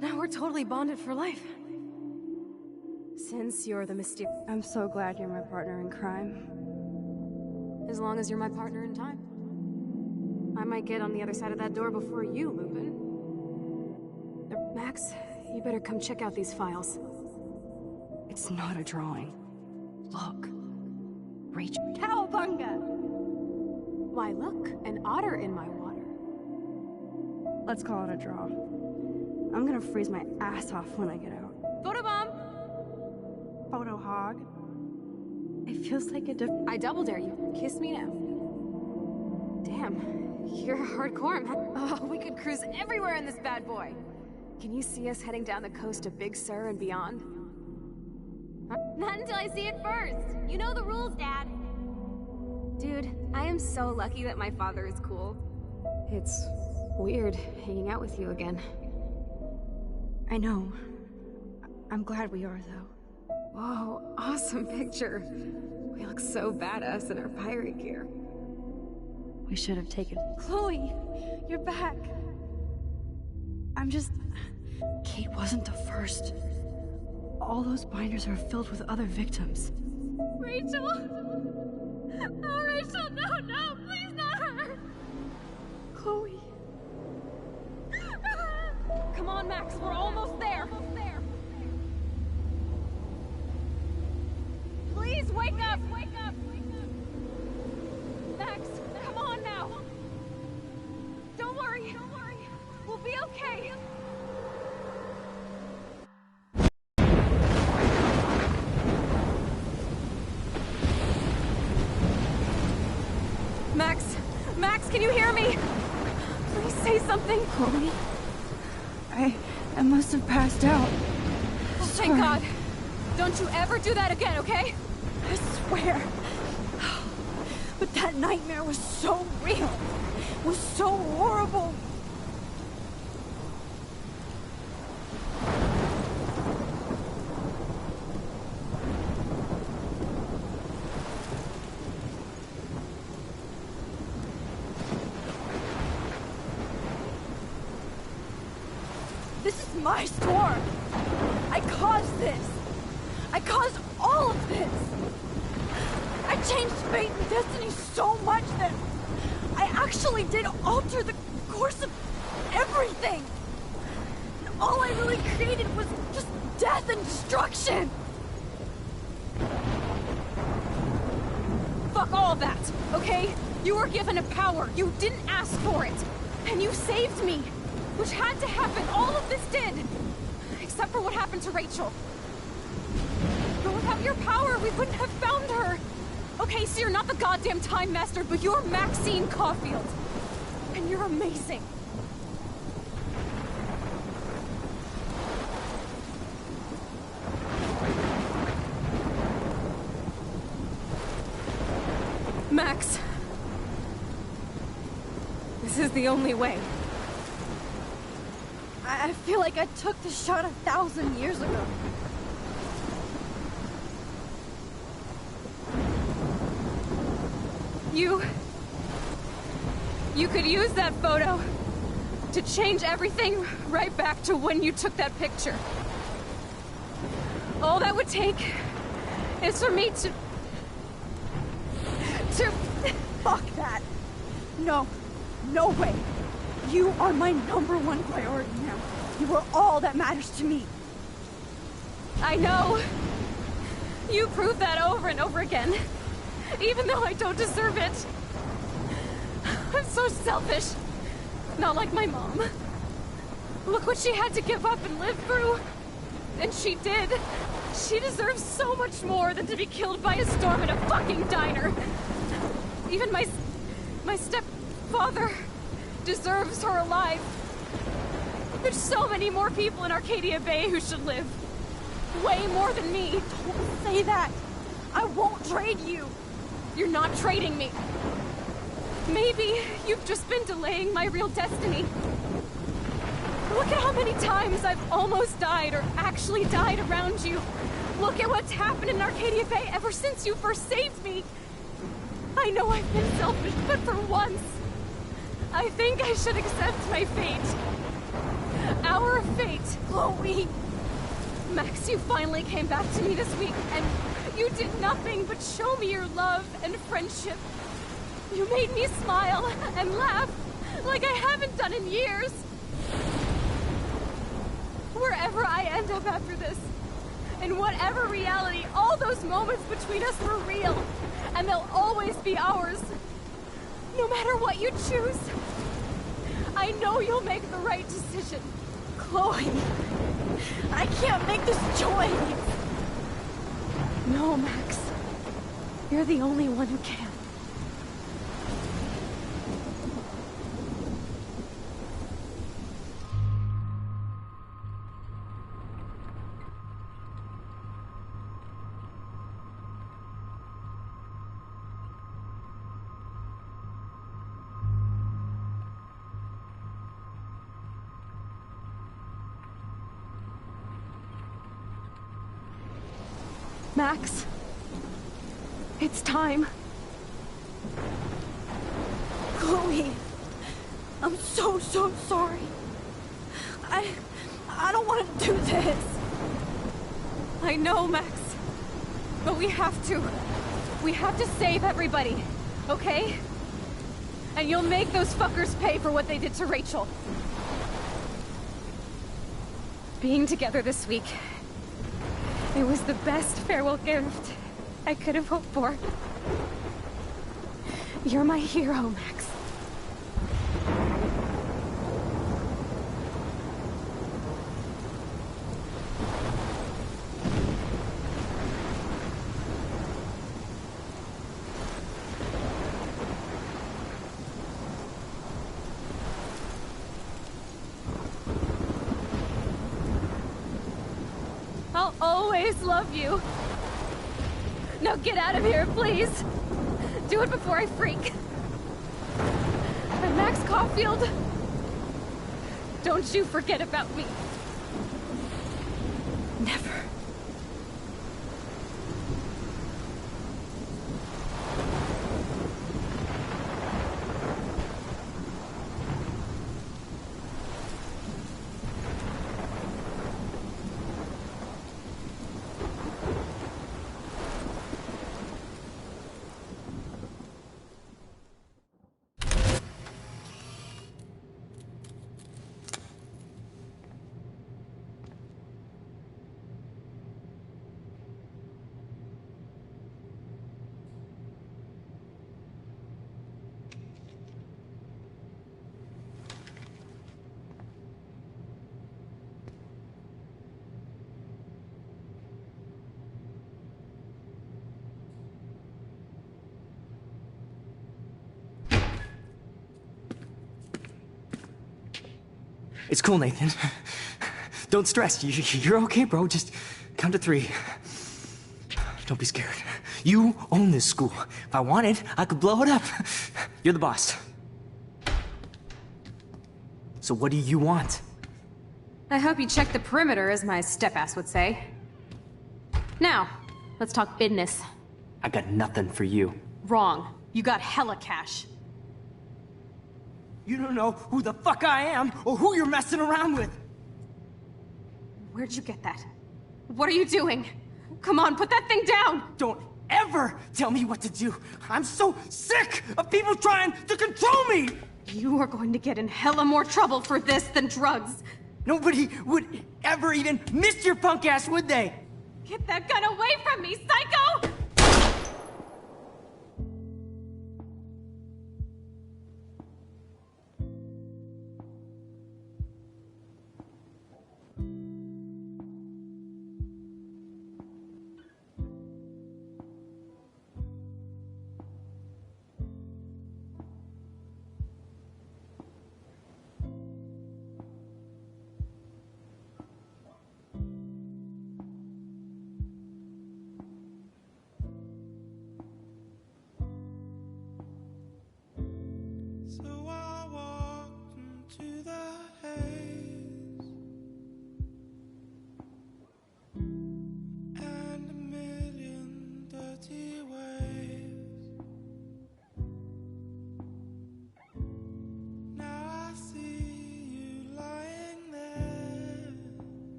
Now we're totally bonded for life. Since you're the mysterious... I'm so glad you're my partner in crime. As long as you're my partner in time. I might get on the other side of that door before you, Lupin. Max, you better come check out these files. It's not a drawing. Look. Rachel. Cowabunga! Why, look, an otter in my water. Let's call it a draw. I'm gonna freeze my ass off when I get out. Photobomb! Photo hog. It feels like I double dare you. Kiss me now. Damn, you're hardcore, man. Oh, we could cruise everywhere in this bad boy. Can you see us heading down the coast of Big Sur and beyond? Not until I see it first. You know the rules, Dad. Dude, I am so lucky that my father is cool. It's weird hanging out with you again. I know. I'm glad we are, though. Whoa, awesome picture. We look so badass in our pirate gear. We should have taken... Chloe, you're back. I'm just... Kate wasn't the first. All those binders are filled with other victims. Rachel! Oh, Rachel, no, please not her! Chloe. Come on, Max, we're almost there. Please wake up! Max, come on now. Don't worry. We'll be okay. Max, can you hear me? Please say something. Chloe? I must have passed out. Oh, thank God. Don't you ever do that again, okay? I swear. But that nightmare was so real. Was so horrible. This is my storm. I caused this. I caused all of this. I changed fate and destiny so much that I actually did alter the course of everything. And all I really created was just death and destruction. Fuck all of that, okay? You were given a power. You didn't ask for it. And you saved me. Which had to happen. All of this did. Except for what happened to Rachel. But without your power, we wouldn't have found her. Okay, so you're not the goddamn Time Master, but you're Maxine Caulfield. And you're amazing. Max. This is the only way. I feel like I took the shot 1,000 years ago. You could use that photo to change everything right back to when you took that picture. All that would take is for me to... fuck that! No, no way. You are my #1 priority now. You are all that matters to me. I know. You prove that over and over again, even though I don't deserve it. I'm so selfish. Not like my mom. Look what she had to give up and live through. And she did. She deserves so much more than to be killed by a storm in a fucking diner. Even my stepfather deserves her alive. There's so many more people in Arcadia Bay who should live. Way more than me. Don't say that. I won't trade you. You're not trading me. Maybe you've just been delaying my real destiny. Look at how many times I've almost died or actually died around you. Look at what's happened in Arcadia Bay ever since you first saved me. I know I've been selfish, but for once, I think I should accept my fate. Our fate. Chloe! Max, you finally came back to me this week, and you did nothing but show me your love and friendship. You made me smile and laugh like I haven't done in years. Wherever I end up after this, in whatever reality, all those moments between us were real, and they'll always be ours. No matter what you choose, I know you'll make the right decision. Chloe, I can't make this choice. No, Max. You're the only one who can. Max, it's time. Chloe, I'm so sorry. I don't want to do this. I know, Max, but we have to. We have to save everybody, okay? And you'll make those fuckers pay for what they did to Rachel. Being together this week, it was the best farewell gift I could have hoped for. You're my hero, Max. I'll always love you. Now get out of here, please. Do it before I freak. And Max Caulfield, don't you forget about me. Never. It's cool, Nathan. Don't stress. You're okay, bro. Just count to 3. Don't be scared. You own this school. If I wanted, I could blow it up. You're the boss. So what do you want? I hope you check the perimeter, as my step-ass would say. Now, let's talk business. I got nothing for you. Wrong. You got hella cash. You don't know who the fuck I am or who you're messing around with. Where'd you get that? What are you doing? Come on, put that thing down! ever tell me what to do. I'm so sick of people trying to control me! You are going to get in hella more trouble for this than drugs. Nobody would ever even miss your punk ass, would they? Get that gun away from me, psycho!